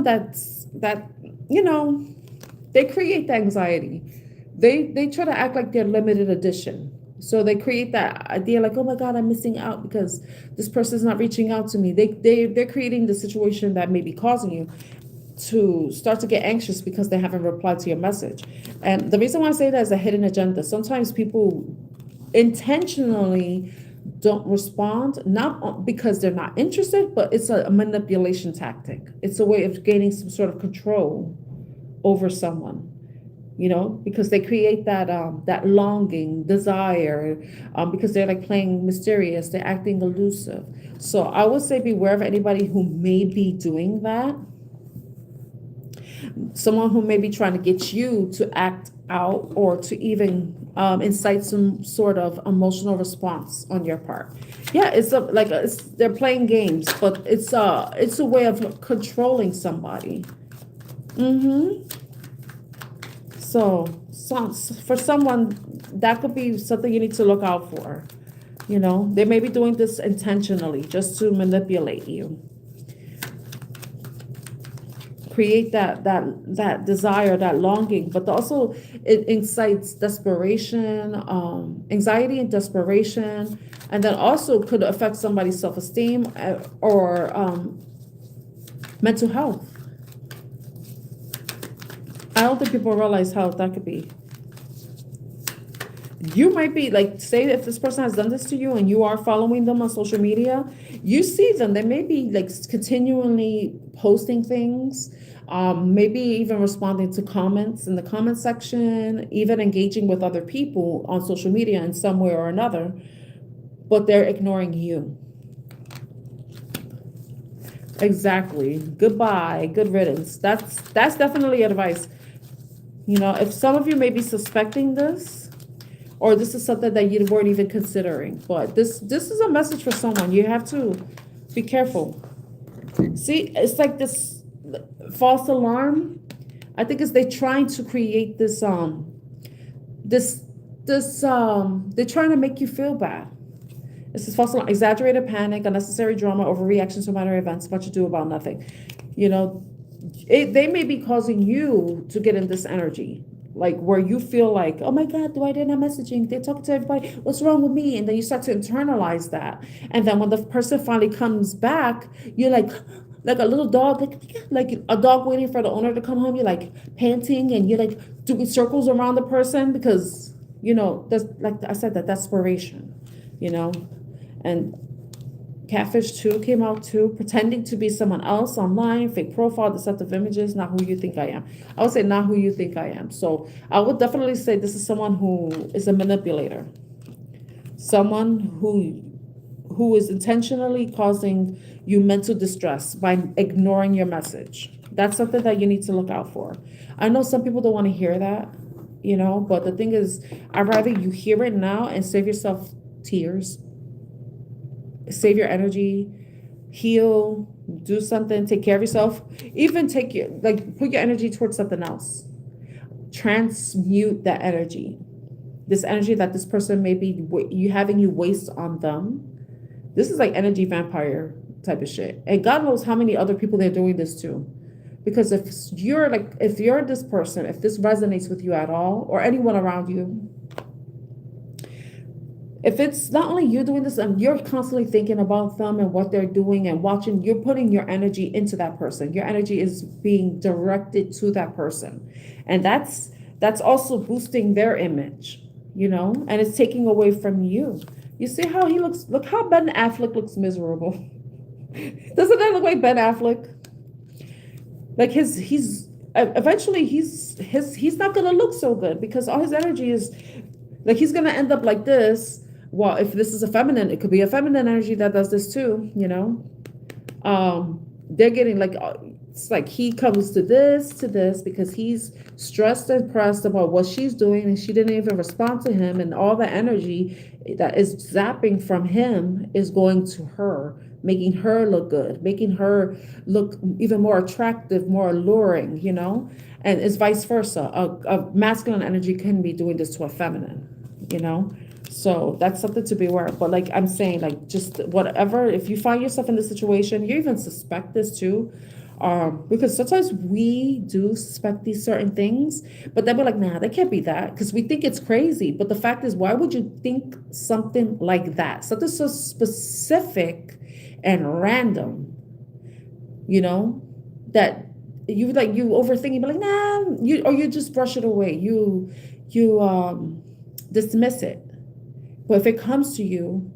[SPEAKER 1] that you know, they create the anxiety. They try to act like they're limited edition. So they create that idea like, oh my God, I'm missing out because this person's not reaching out to me. They're creating the situation that may be causing you to start to get anxious because they haven't replied to your message. And the reason why I say that is a hidden agenda. Sometimes people intentionally don't respond, not because they're not interested, but it's a manipulation tactic. It's a way of gaining some sort of control over someone, because they create that longing, desire, because they're like playing mysterious, they're acting elusive. So I would say beware of anybody who may be doing that. Someone who may be trying to get you to act out or to even incite some sort of emotional response on your part. Yeah, they're playing games, but it's a way of controlling somebody. Mm-hmm. So for someone, that could be something you need to look out for. They may be doing this intentionally just to manipulate you. Create that desire, that longing, but also it incites desperation, anxiety and desperation, and then also could affect somebody's self-esteem or mental health. I don't think people realize how that could be. You might be like, say if this person has done this to you and you are following them on social media, you see them, they may be like continually posting things, maybe even responding to comments in the comment section, even engaging with other people on social media in some way or another, but they're ignoring you. Exactly. Goodbye. Good riddance. That's definitely advice. If some of you may be suspecting this, or this is something that you weren't even considering, but this is a message for someone. You have to be careful. See, it's like this false alarm. I think they're trying to create this they're trying to make you feel bad. This is false alarm, exaggerated panic, unnecessary drama, overreactions to minor events, much ado about nothing. They may be causing you to get in this energy, like where you feel like, oh my God, why they're not messaging? They're talking to everybody. What's wrong with me? And then you start to internalize that. And then when the person finally comes back, you're like a little dog, like a dog waiting for the owner to come home. You're like panting and you're like doing circles around the person because, that's like I said, that desperation, and Catfish 2 came out too, pretending to be someone else online, fake profile, deceptive images, not who you think I am. I would say not who you think I am. So I would definitely say this is someone who is a manipulator. Someone who is intentionally causing you mental distress by ignoring your message. That's something that you need to look out for. I know some people don't want to hear that, but the thing is, I'd rather you hear it now and save yourself tears. Save your energy, heal, do something, take care of yourself, even put your energy towards something else. Transmute that energy. This energy that this person may be having you waste on them. This is like energy vampire type of shit. And God knows how many other people they're doing this to. Because if you're this person, if this resonates with you at all, or anyone around you, if it's not only you doing this and you're constantly thinking about them and what they're doing and watching, you're putting your energy into that person. Your energy is being directed to that person. And that's also boosting their image, and it's taking away from you. You see how he looks? Look how Ben Affleck looks miserable. Doesn't that look like Ben Affleck? Like he's eventually he's not going to look so good because all his energy is like he's going to end up like this. Well, if this is a feminine, it could be a feminine energy that does this too, They're getting like, it's like he comes to this because he's stressed and pressed about what she's doing and she didn't even respond to him, and all the energy that is zapping from him is going to her, making her look good, making her look even more attractive, more alluring, and it's vice versa. A masculine energy can be doing this to a feminine, So that's something to be aware of. But like I'm saying, like just whatever, if you find yourself in this situation, you even suspect this too, Because sometimes we do suspect these certain things, but then we're like, nah, that can't be that, because we think it's crazy. But the fact is, why would you think something like that? Something so specific and random, you know, that you overthink, you be like, nah, you just brush it away. You dismiss it. But if it comes to you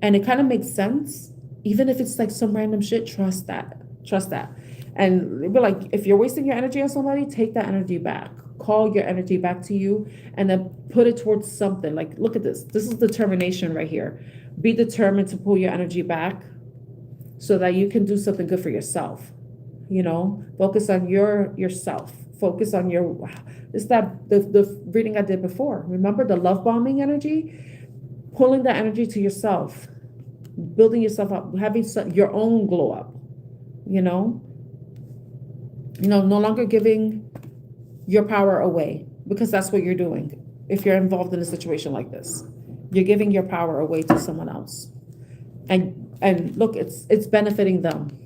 [SPEAKER 1] and it kind of makes sense, even if it's like some random shit, trust that. Trust that. And be like, if you're wasting your energy on somebody, take that energy back. Call your energy back to you and then put it towards something. Like, look at this. This is determination right here. Be determined to pull your energy back so that you can do something good for yourself. You know, focus on yourself. Focus on your, it's that the reading I did before. Remember the love bombing energy? Pulling that energy to yourself, building yourself up, having your own glow up, you know, no longer giving your power away, because that's what you're doing. If you're involved in a situation like this, you're giving your power away to someone else. And look, it's benefiting them.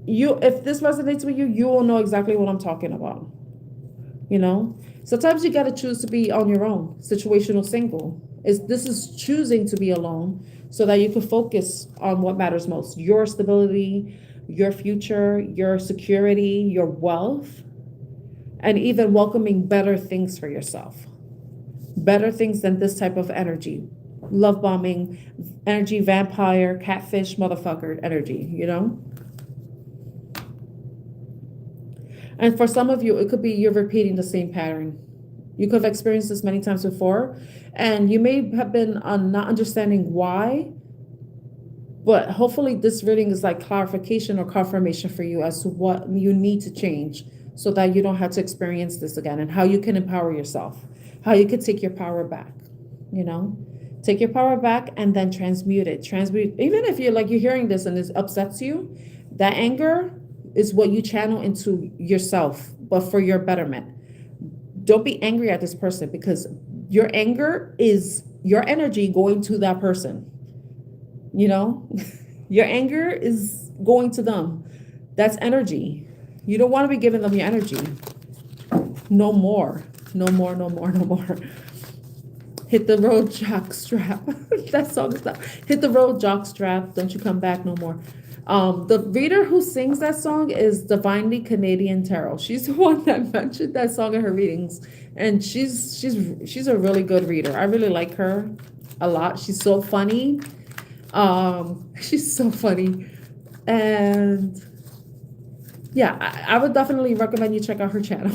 [SPEAKER 1] If this resonates with you, you will know exactly what I'm talking about. You know, sometimes you got to choose to be on your own. Situational single this is choosing to be alone so that you can focus on what matters most: your stability, your future, your security, your wealth, and even welcoming better things for yourself. Better things than this type of energy. Love bombing, energy, vampire, catfish, motherfucker energy, you know? And for some of you, it could be you're repeating the same pattern. You could have experienced this many times before, and you may have been not understanding why, but hopefully this reading is like clarification or confirmation for you as to what you need to change so that you don't have to experience this again, and how you can empower yourself, how you could take your power back, you know? Take your power back and then transmute it. Even if you're hearing this and it upsets you, that anger is what you channel into yourself, but for your betterment. Don't be angry at this person, because your anger is your energy going to that person. You know, your anger is going to them. That's energy. You don't want to be giving them your energy. No more. No more, no more, no more. Hit the road, jock strap. That song is that. Hit the road, jock strap. Don't you come back no more. The reader who sings that song is Divinely Canadian Tarot. She's the one that mentioned that song in her readings, and she's a really good reader. I really like her a lot. She's so funny. She's so funny, and yeah, I would definitely recommend you check out her channel.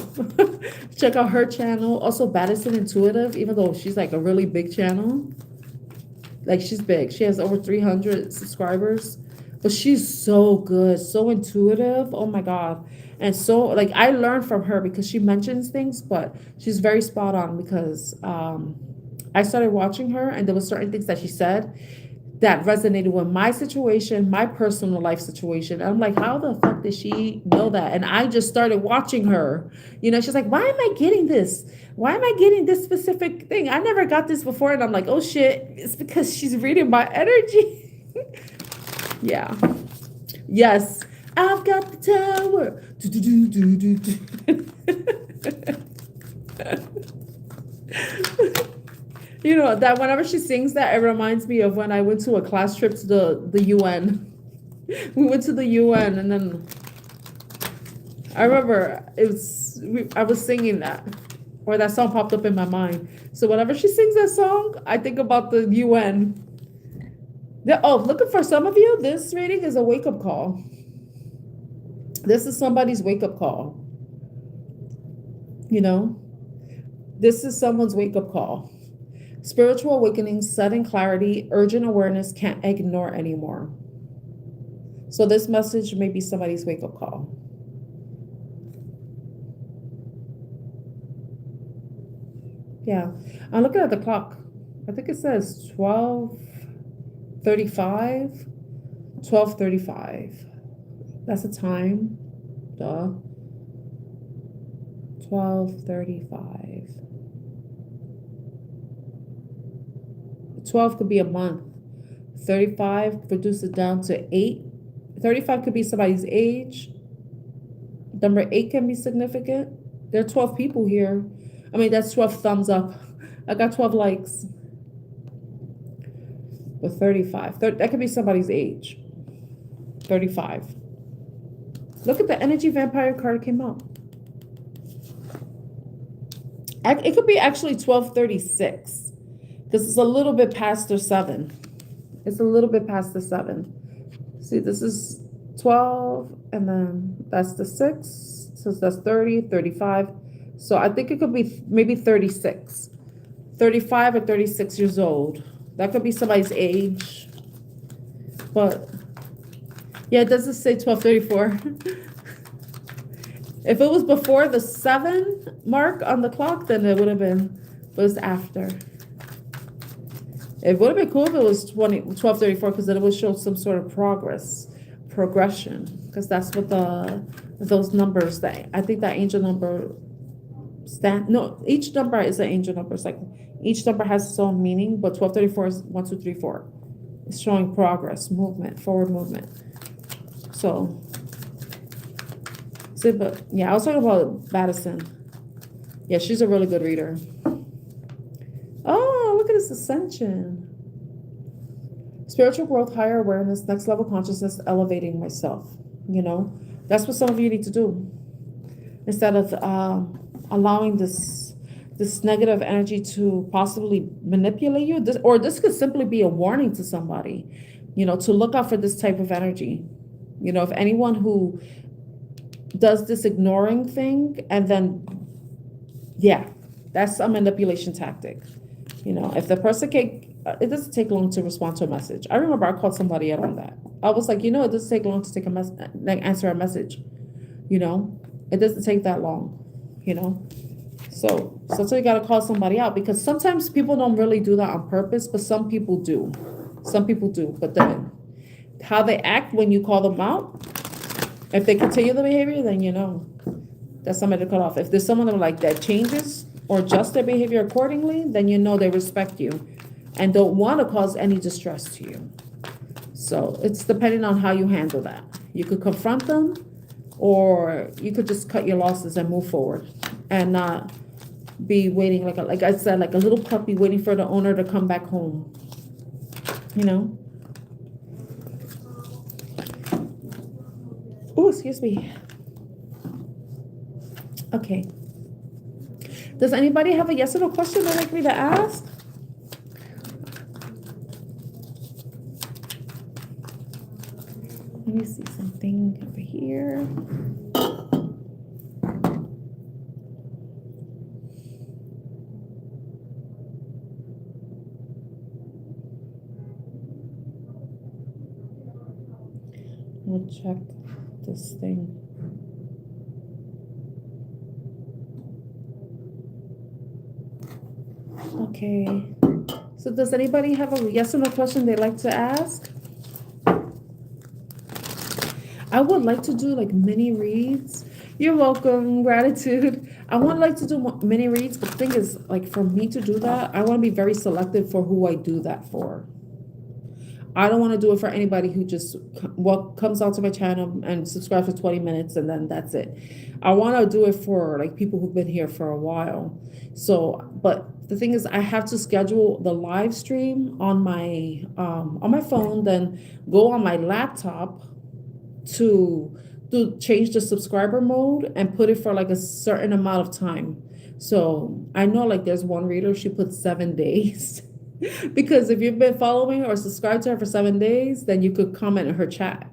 [SPEAKER 1] Check out her channel. Also, Baddest Intuitive, even though she's like a really big channel, like she's big. She has over 300 subscribers. But she's so good, so intuitive. Oh my God. And so, like, I learned from her because she mentions things, but she's very spot on, because I started watching her and there were certain things that she said that resonated with my situation, my personal life situation. And I'm like, how the fuck did she know that? And I just started watching her. You know, she's like, why am I getting this? Why am I getting this specific thing? I never got this before. And I'm like, oh shit, it's because she's reading my energy. Yeah. Yes. I've got the tower. You know, that whenever she sings that, it reminds me of when I went to a class trip to the UN. We went to the UN, and then I remember I was singing that, or that song popped up in my mind. So whenever she sings that song, I think about the UN. Looking for some of you, this reading is a wake-up call. This is somebody's wake-up call. You know, this is someone's wake-up call. Spiritual awakening, sudden clarity, urgent awareness, can't ignore anymore. So this message may be somebody's wake-up call. Yeah, I'm looking at the clock. I think it says 12:35. 12:35. That's the time. Duh. 12:35. 12 could be a month. 35 reduces it down to 8. 35 could be somebody's age. Number 8 can be significant. There are 12 people here. I mean, that's 12 thumbs up. I got 12 likes. With 35. That could be somebody's age. 35. Look at the energy vampire card came up. It could be actually 1236. Because it's a little bit past the 7. It's a little bit past the 7. See, this is 12, and then that's the 6. So that's 30, 35. So I think it could be maybe 36. 35 or 36 years old. That could be somebody's age. But, yeah, it doesn't say 1234. If it was before the 7 mark on the clock, then it would have been, but it's after. It would have been cool if it was 1234, because then it would show some sort of progression, because that's what those numbers, that I think that angel number each number is an angel number. It's like each number has its own meaning, but 1234 is 1, 2, 3, 4. It's showing progress, movement, forward movement. So, see, but yeah, I was talking about Madison. Yeah, she's a really good reader. Oh, look at this ascension. Spiritual growth, higher awareness, next level consciousness, elevating myself. You know, that's what some of you need to do. Instead of allowing this negative energy to possibly manipulate you, this could simply be a warning to somebody, you know, to look out for this type of energy. You know, if anyone who does this ignoring thing, and then, yeah, that's a manipulation tactic. You know, if the person it doesn't take long to respond to a message. I remember I called somebody out on that. I was like, you know, it doesn't take long to take answer a message. You know, it doesn't take that long. You know, so you got to call somebody out, because sometimes people don't really do that on purpose, but some people do. Some people do. But then how they act when you call them out, if they continue the behavior, then you know that's somebody to cut off. If there's someone that changes or adjusts their behavior accordingly, then you know they respect you and don't want to cause any distress to you. So it's depending on how you handle that. You could confront them, or you could just cut your losses and move forward, and not be waiting like I said, like a little puppy waiting for the owner to come back home. You know? Oh, excuse me. Okay. Does anybody have a yes or no question they'd like me to ask? Let me see something over here. We'll check this thing. Okay. So does anybody have a yes or no question they'd like to ask? I would like to do like mini reads. You're welcome. Gratitude. I would like to do mini reads, but the thing is, like, for me to do that, I want to be very selective for who I do that for. I don't want to do it for anybody who just comes onto my channel and subscribes for 20 minutes and then that's it. I want to do it for like people who've been here for a while. So, but the thing is, I have to schedule the live stream on my phone, then go on my laptop to change the subscriber mode and put it for like a certain amount of time. So I know, like, there's one reader, she put 7 days. Because if you've been following or subscribed to her for 7 days, then you could comment in her chat,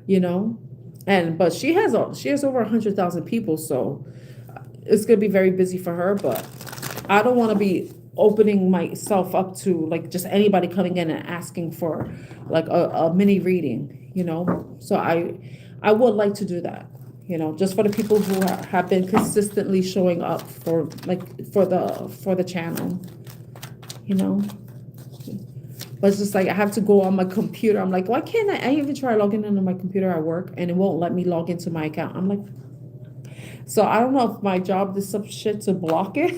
[SPEAKER 1] you know. But she has over 100,000 people, so it's gonna be very busy for her. But I don't want to be opening myself up to like just anybody coming in and asking for like a mini reading, you know. So I would like to do that, you know, just for the people who have been consistently showing up for the channel, you know. But it's just like I have to go on my computer. I'm like, why can't I even try logging into my computer at work and it won't let me log into my account? I'm like, so I don't know if my job did some shit to block it.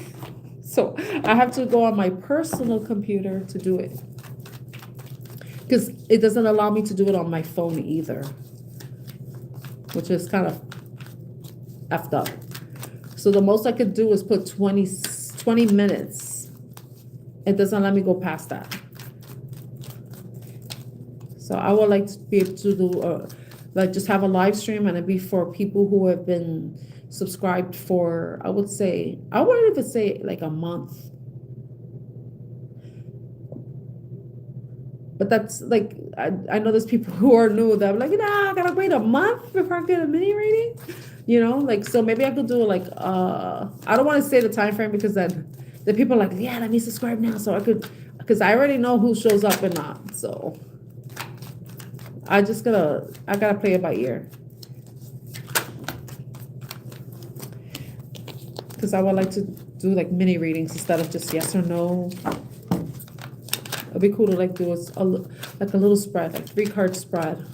[SPEAKER 1] So I have to go on my personal computer to do it. Because it doesn't allow me to do it on my phone either. which is kind of effed up. So the most I could do is put 20 minutes. It doesn't let me go past that. So I would like to be able to do like just have a live stream, and it'd be for people who have been subscribed for, I wouldn't even say like a month. But that's like, I know there's people who are new that are like, nah, I gotta wait a month before I get a mini reading. You know, like, so maybe I could do like, I don't want to say the time frame, because then the people are like, yeah, let me subscribe now. So I could, because I already know who shows up and not. So I gotta play it by ear. Because I would like to do like mini readings instead of just yes or no. It'd be cool to like do like a little spread, like 3-card spread.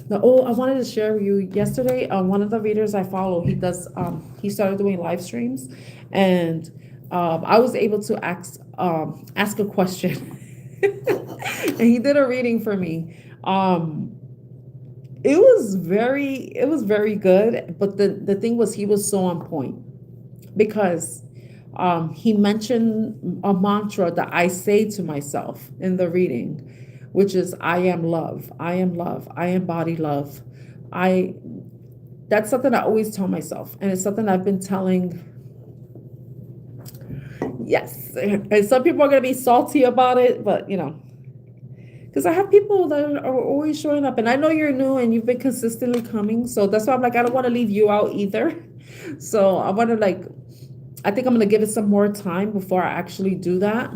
[SPEAKER 1] Now, I wanted to share with you yesterday. One of the readers I follow, he started doing live streams, and I was able to ask a question, and he did a reading for me. It was very good, but the thing was, he was so on point, because he mentioned a mantra that I say to myself in the reading, which is, I am love, I am love, I embody love. That's something I always tell myself, and it's something I've been telling. Yes, and some people are going to be salty about it, but you know, because I have people that are always showing up, and I know you're new and you've been consistently coming, so that's why I'm like, I don't want to leave you out either. So I want to I think I'm going to give it some more time before I actually do that.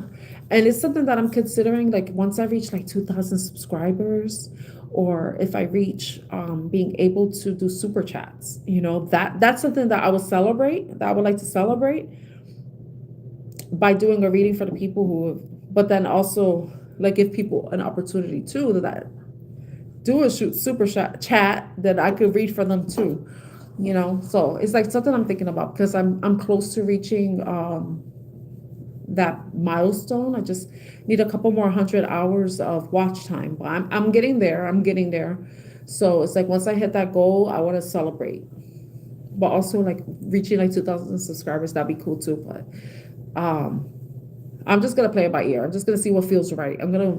[SPEAKER 1] And it's something that I'm considering, like once I reach like 2,000 subscribers, or if I reach being able to do super chats, you know, that's something that I would like to celebrate by doing a reading for the people but then also like give people an opportunity too, that do a super chat that I could read for them too, you know. So it's like something I'm thinking about, because I'm close to reaching that milestone. I just need a couple more 100 hours of watch time, but I'm getting there. So it's like, once I hit that goal, I want to celebrate, but also like reaching like 2,000 subscribers, that'd be cool too. But I'm just gonna play it by ear. I'm just gonna see what feels right. I'm gonna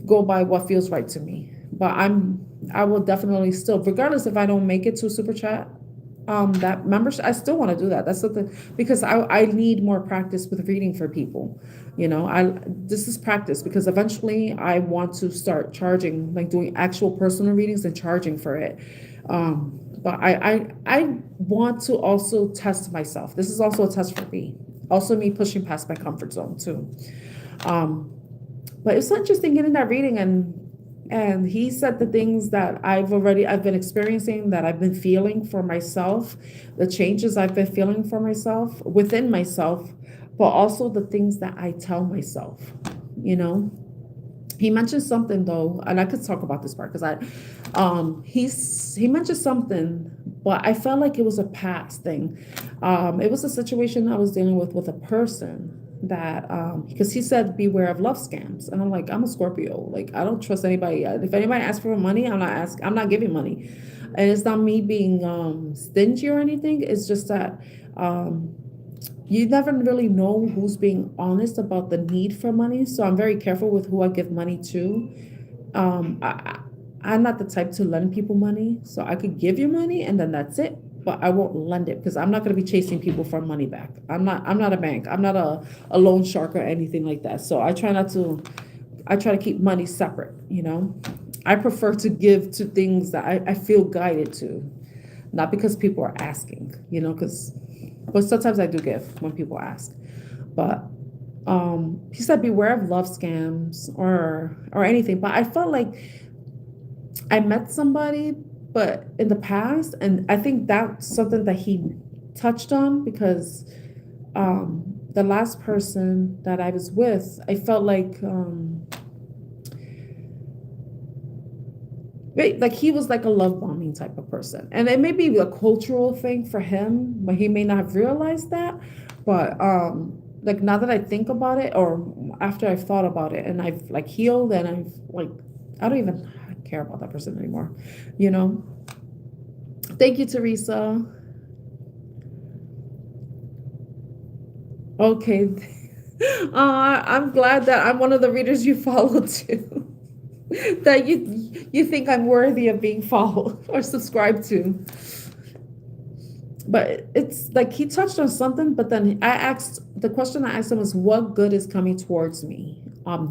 [SPEAKER 1] go by what feels right to me. But I will definitely still, regardless if I don't make it to super chat, that membership, I still want to do that. That's something, because I need more practice with reading for people. You know, this is practice, because eventually I want to start charging, like doing actual personal readings and charging for it. But I want to also test myself. This is also a test for me. Also me pushing past my comfort zone too. But it's interesting getting that reading, and he said the things that I've been experiencing, that I've been feeling for myself, the changes I've been feeling for myself, within myself, but also the things that I tell myself, you know. He mentioned something though, and I could talk about this part, because he mentioned something, but I felt like it was a past thing. It was a situation I was dealing with a person that, because he said, beware of love scams. And I'm like, I'm a Scorpio. Like, I don't trust anybody. If anybody asks for money, I'm not giving money. And it's not me being stingy or anything. It's just that you never really know who's being honest about the need for money. So I'm very careful with who I give money to. I'm not the type to lend people money. So I could give you money and then that's it. But I won't lend it, because I'm not going to be chasing people for money back. I'm not a bank. I'm not a loan shark or anything like that. So I try to keep money separate, you know. I prefer to give to things that I feel guided to, not because people are asking, you know, but sometimes I do give when people ask. But he said, beware of love scams or anything. But I felt like I met somebody, but in the past, and I think that's something that he touched on, because the last person that I was with, I felt like he was like a love bombing type of person. And it may be a cultural thing for him, but he may not have realized that. But like, now that I think about it, or after I've thought about it, and I've like healed, and I've like, I care about that person anymore, you know? Thank you, Teresa. Okay. I'm glad that I'm one of the readers you follow too. That you think I'm worthy of being followed or subscribed to. But it's like he touched on something, but then the question I asked him was, what good is coming towards me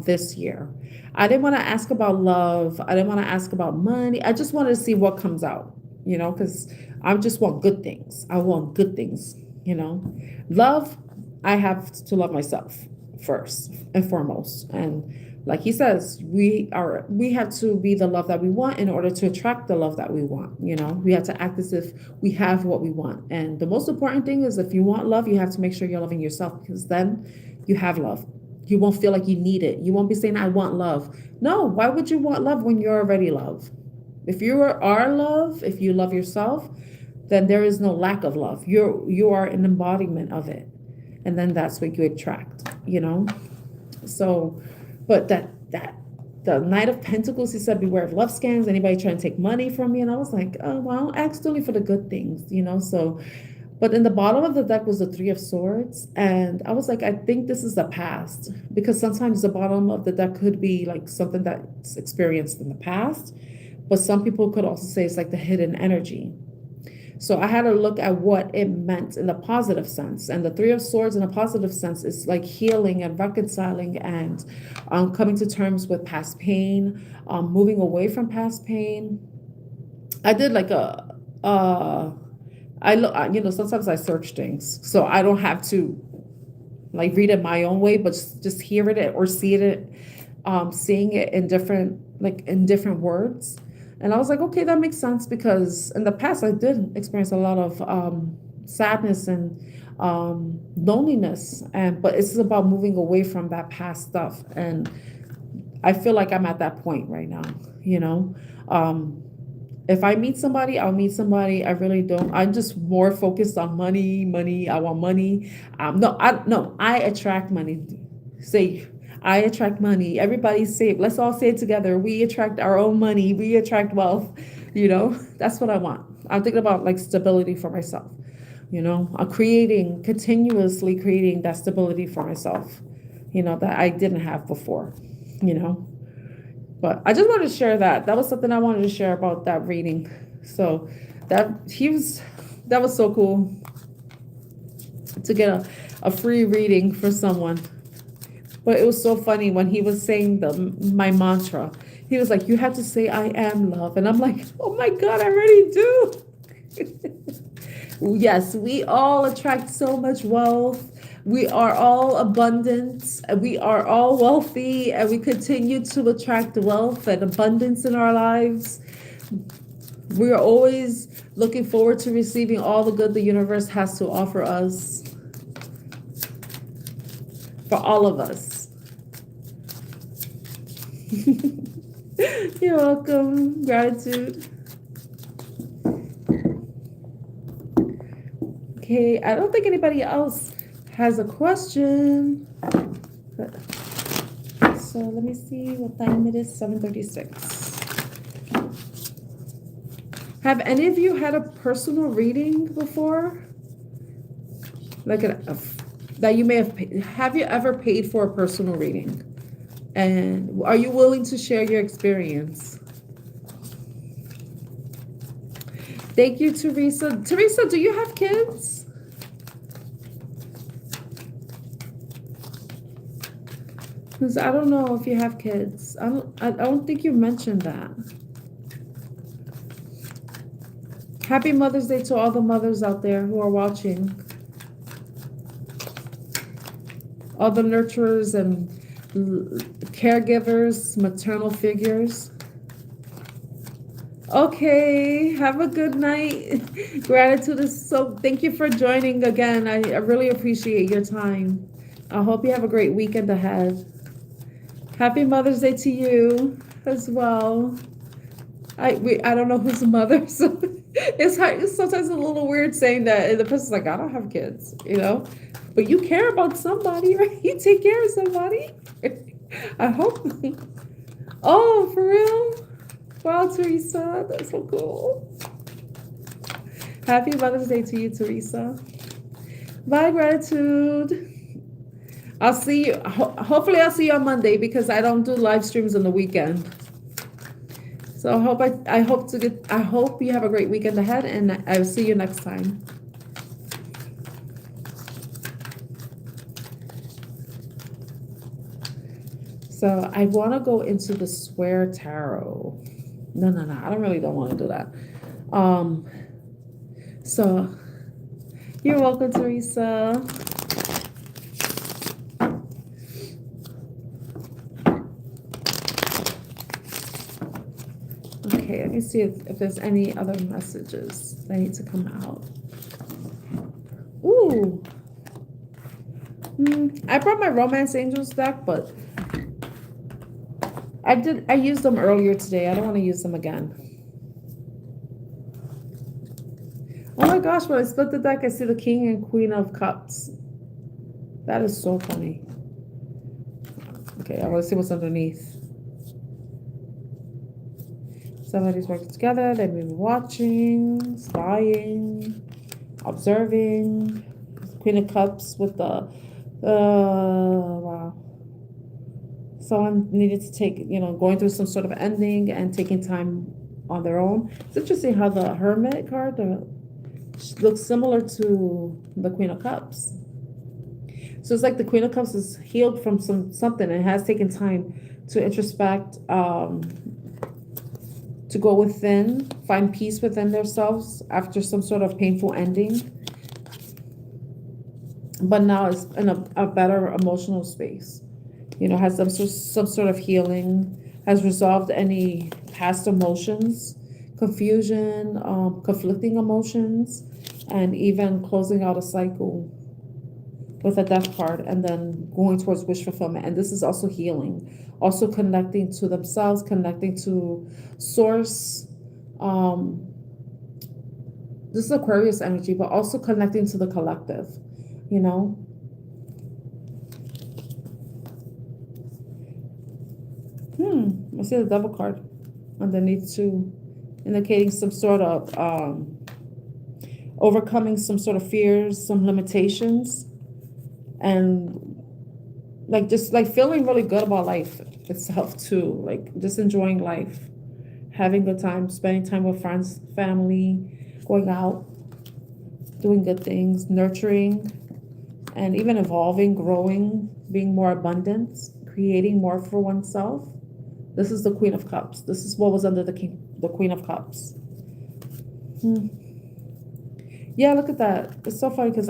[SPEAKER 1] this year? I didn't want to ask about love. I didn't want to ask about money. I just wanted to see what comes out, you know, because I just want good things. I want good things, you know. Love, I have to love myself first and foremost. And like he says, we have to be the love that we want in order to attract the love that we want. You know, we have to act as if we have what we want. And the most important thing is, if you want love, you have to make sure you're loving yourself, because then you have love. You won't feel like you need it. You won't be saying, I want love. No, why would you want love when you're already love? If you are love, if you love yourself, then there is no lack of love. You are an embodiment of it. And then that's what you attract, you know? So, but that the Knight of Pentacles, he said, beware of love scams, anybody trying to take money from me. And I was like, oh, well, ask only for the good things, you know? So, but in the bottom of the deck was the Three of Swords. And I was like, I think this is the past, because sometimes the bottom of the deck could be like something that's experienced in the past. But some people could also say it's like the hidden energy. So I had to look at what it meant in the positive sense. And the Three of Swords in a positive sense is like healing and reconciling and coming to terms with past pain, moving away from past pain. I did like I look, you know, sometimes I search things, so I don't have to like read it my own way, but just hear it or see it, seeing it in different words. And I was like, okay, that makes sense, because in the past I did experience a lot of sadness and loneliness, but it's about moving away from that past stuff. And I feel like I'm at that point right now, you know. If I meet somebody, I'll meet somebody. I really don't. I'm just more focused on money. I want money. I attract money. Say, I attract money. Everybody say it. Let's all say it together. We attract our own money. We attract wealth. You know, that's what I want. I'm thinking about like stability for myself. You know, I'm continuously creating that stability for myself, you know, that I didn't have before, you know. But I just wanted to share that. That was something I wanted to share about that reading. So that was so cool to get a free reading for someone. But it was so funny when he was saying my mantra. He was like, you have to say, I am love. And I'm like, oh my God, I already do. Yes, we all attract so much wealth. We are all abundant. We are all wealthy, and we continue to attract wealth and abundance in our lives. We are always looking forward to receiving all the good the universe has to offer us. For all of us. You're welcome. Gratitude. Okay, I don't think anybody else has a question. So let me see what time it is. 7:36. Have any of you had a personal reading before? Like that you may have paid. Have you ever paid for a personal reading? And are you willing to share your experience? Thank you, Teresa. Teresa, do you have kids? Because I don't know if you have kids. I don't think you mentioned that. Happy Mother's Day to all the mothers out there who are watching. All the nurturers and caregivers, maternal figures. Okay, have a good night. Gratitude is so, thank you for joining again. I really appreciate your time. I hope you have a great weekend ahead. Happy Mother's Day to you as well. I don't know who's the mother, so it's hard. It's sometimes a little weird saying that, and the person's like, I don't have kids, you know? But you care about somebody, right? You take care of somebody. I hope. Oh, for real? Wow, Teresa, that's so cool. Happy Mother's Day to you, Teresa. Bye, gratitude. I'll see you. Hopefully, I'll see you on Monday because I don't do live streams on the weekend. So I hope you have a great weekend ahead, and I'll see you next time. So I want to go into the Square Tarot. No, I don't want to do that. So you're welcome, Teresa. Okay, let me see if there's any other messages that need to come out. Ooh. I brought my Romance Angels deck, but I used them earlier today. I don't want to use them again. Oh my gosh, when I split the deck, I see the King and Queen of Cups. That is so funny. Okay, I want to see what's underneath. Somebody's working together. They've been watching, spying, observing. Queen of Cups with the wow. Someone needed to take, going through some sort of ending and taking time on their own. It's interesting how the Hermit card looks similar to the Queen of Cups. So it's like the Queen of Cups is healed from something and has taken time to introspect, to go within, find peace within themselves after some sort of painful ending. But now it's in a better emotional space. Has some sort of healing, has resolved any past emotions, confusion, conflicting emotions, and even closing out a cycle with a Death card and then going towards wish fulfillment. And this is also healing, also connecting to themselves, connecting to source. This is Aquarius energy, but also connecting to the collective, I see the Devil card underneath too, indicating some sort of overcoming some sort of fears, some limitations, and just feeling really good about life itself too, just enjoying life, having good time, spending time with friends, family, going out, doing good things, nurturing, and even evolving, growing, being more abundant, creating more for oneself. This is the Queen of Cups. This is what was under the Queen of Cups. Yeah, look at that. It's so funny because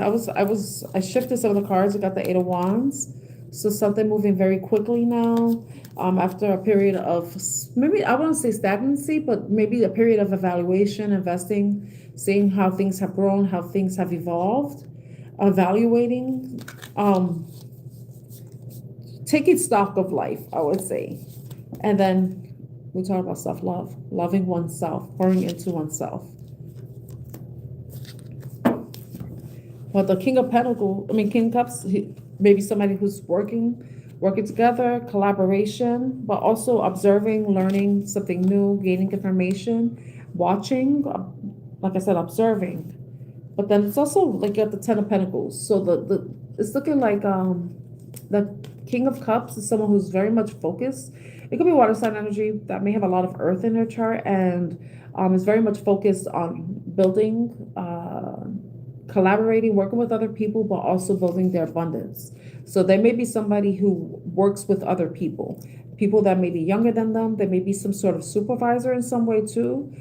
[SPEAKER 1] I shifted some of the cards. I got the Eight of Wands. So something moving very quickly now. After a period of, maybe I wouldn't say stagnancy, but maybe a period of evaluation, investing, seeing how things have grown, how things have evolved, evaluating, taking stock of life, I would say. And then we talk about self-love, loving oneself, pouring into oneself. Well, the King of Cups, maybe somebody who's working together, collaboration, but also observing, learning something new, gaining information, watching, like I said, observing. But then it's also like at the Ten of Pentacles. So it's looking like the King of Cups is someone who's very much focused. It could be water sign energy that may have a lot of earth in their chart and is very much focused on building, collaborating, working with other people, but also building their abundance. So there may be somebody who works with other people that may be younger than them. There may be some sort of supervisor in some way too.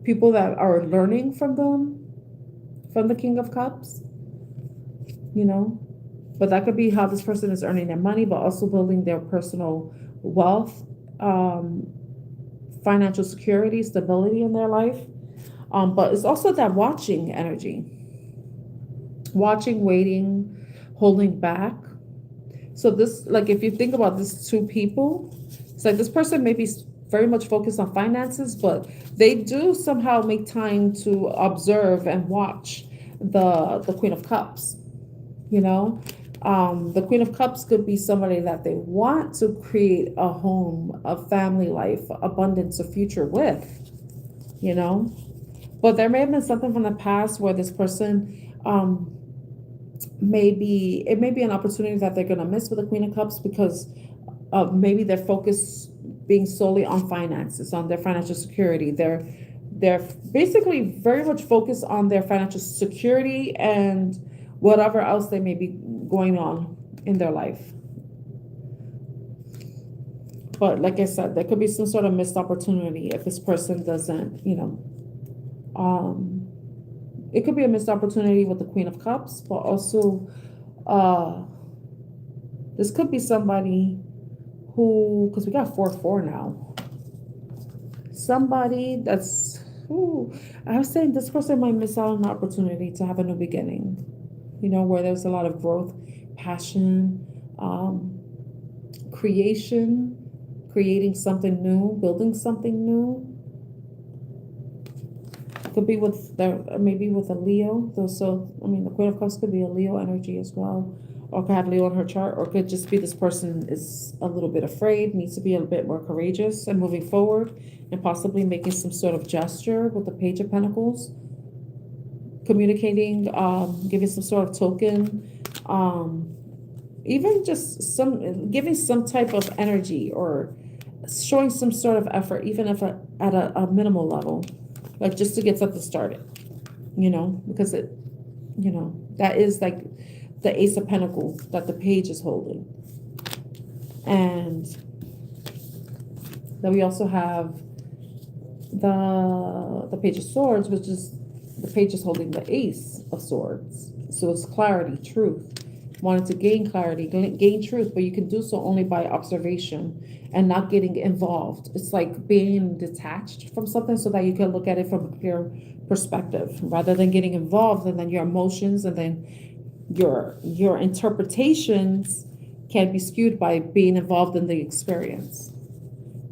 [SPEAKER 1] People that are learning from them, from the King of Cups, But that could be how this person is earning their money, but also building their personal wealth, financial security, stability in their life. But it's also that watching energy. Watching, waiting, holding back. So this, if you think about these two people, it's like this person may be very much focused on finances, but they do somehow make time to observe and watch the Queen of Cups, The Queen of Cups could be somebody that they want to create a home, a family life, abundance, a future with, you know. But there may have been something from the past where this person, maybe it may be an opportunity that they're going to miss with the Queen of Cups because maybe their focus being solely on finances, on their financial security. They're basically very much focused on their financial security and whatever else they may be going on in their life. But like I said, there could be some sort of missed opportunity if this person doesn't, it could be a missed opportunity with the Queen of Cups, but also this could be somebody who, because we got 4-4 now. Somebody that's, I was saying this person might miss out on an opportunity to have a new beginning, where there's a lot of growth, passion, creating something new, building something new. Could be with maybe with a Leo. So, the Queen of Cups could be a Leo energy as well, or could have Leo in her chart, or could just be this person is a little bit afraid, needs to be a bit more courageous and moving forward, and possibly making some sort of gesture with the Page of Pentacles, communicating, giving some sort of token, even just giving some type of energy or showing some sort of effort, even if at a minimal level. Like just to get something started, because that is like the Ace of Pentacles that the Page is holding. And then we also have the Page of Swords, which is the Page is holding the Ace of Swords. So it's clarity, truth. Wanted to gain clarity, gain truth, but you can do so only by observation and not getting involved. It's like being detached from something so that you can look at it from a clear perspective rather than getting involved, and then your emotions and then your interpretations can be skewed by being involved in the experience.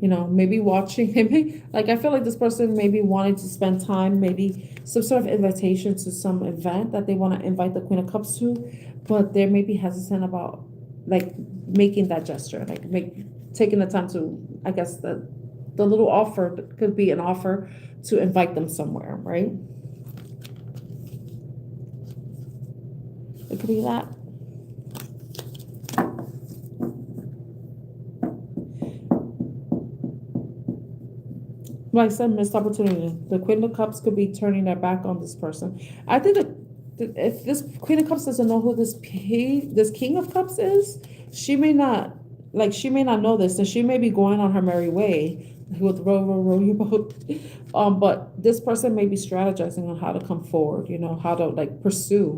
[SPEAKER 1] Maybe watching, like I feel like this person maybe wanted to spend time, maybe some sort of invitation to some event that they want to invite the Queen of Cups to, but they may be hesitant about like making that gesture, like taking the time to, I guess the little offer could be an offer to invite them somewhere, right? It could be that. Like I said, missed opportunity. The Queen of Cups could be turning their back on this person. I think that if this Queen of Cups doesn't know who this King of Cups is, she may not know this, and she may be going on her merry way with row your boat. But this person may be strategizing on how to come forward, how to like pursue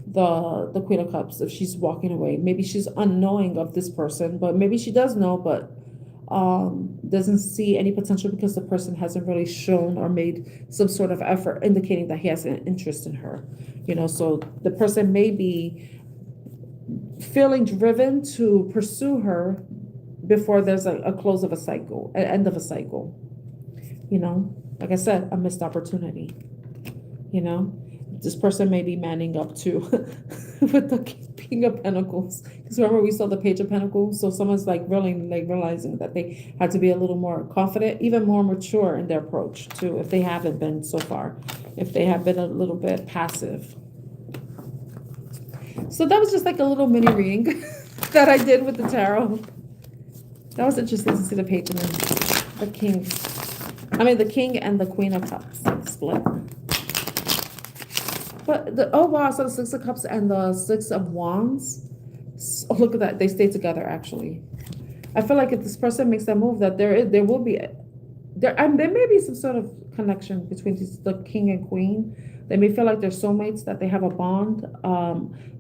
[SPEAKER 1] the Queen of Cups if she's walking away. Maybe she's unknowing of this person, but maybe she does know, but doesn't see any potential because the person hasn't really shown or made some sort of effort indicating that he has an interest in her. So the person may be feeling driven to pursue her before there's a close of a cycle, an end of a cycle. Like I said, a missed opportunity. This person may be manning up too with the King of Pentacles. Because remember, we saw the Page of Pentacles. So someone's like really like realizing that they had to be a little more confident, even more mature in their approach too, if they haven't been so far, if they have been a little bit passive. So that was just like a little mini reading that I did with the tarot. That was interesting to see the Page and the King. The King and the Queen of Cups split. But wow, so the Six of Cups and the Six of Wands. Oh, look at that. They stay together, actually. I feel like if this person makes that move, that there may be some sort of connection between the King and Queen. They may feel like they're soulmates, that they have a bond.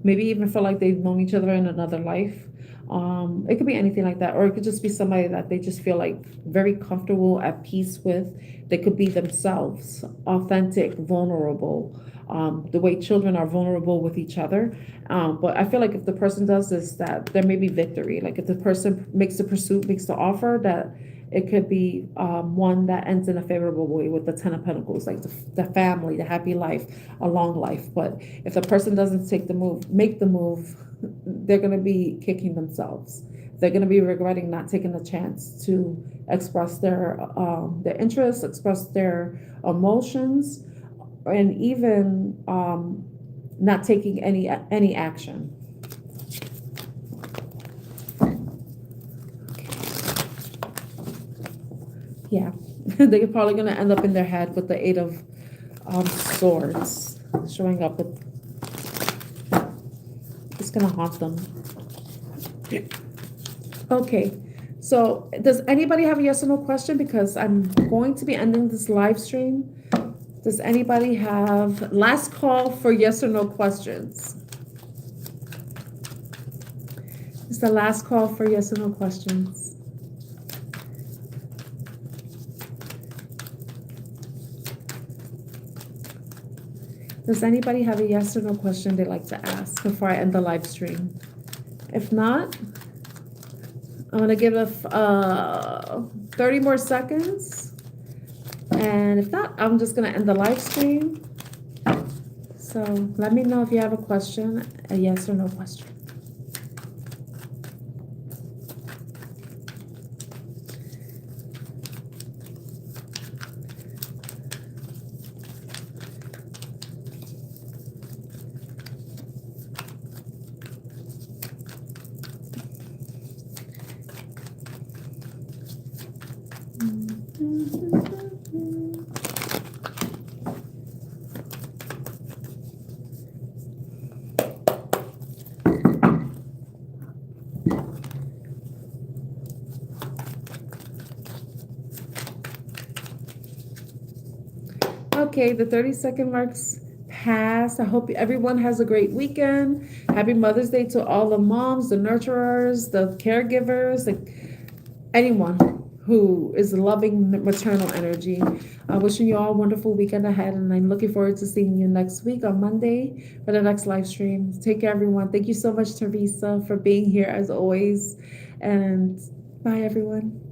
[SPEAKER 1] Maybe even feel like they've known each other in another life. It could be anything like that, or it could just be somebody that they just feel like very comfortable, at peace with. They could be themselves, authentic, vulnerable, the way children are vulnerable with each other. But I feel like if the person does this, that there may be victory. Like if the person makes the pursuit, makes the offer, that It could be one that ends in a favorable way with the Ten of Pentacles, like the family, the happy life, a long life. But if the person doesn't make the move, they're going to be kicking themselves. They're going to be regretting not taking the chance to express their interests, express their emotions, and even not taking any action. Yeah, they're probably going to end up in their head with the Eight of Swords showing up with. It's going to haunt them. Okay, so does anybody have a yes or no question? Because I'm going to be ending this live stream. Does anybody have last call for yes or no questions? It's the last call for yes or no questions. Does anybody have a yes or no question they'd like to ask before I end the live stream? If not, I'm going to give it 30 more seconds. And if not, I'm just going to end the live stream. So let me know if you have a question, a yes or no question. Okay, the 30-second marks passed. I hope everyone has a great weekend. Happy Mother's Day to all the moms, the nurturers, the caregivers, anyone who is loving maternal energy. Wishing you all a wonderful weekend ahead, and I'm looking forward to seeing you next week on Monday for the next live stream. Take care, everyone. Thank you so much, Teresa, for being here as always, and bye, everyone.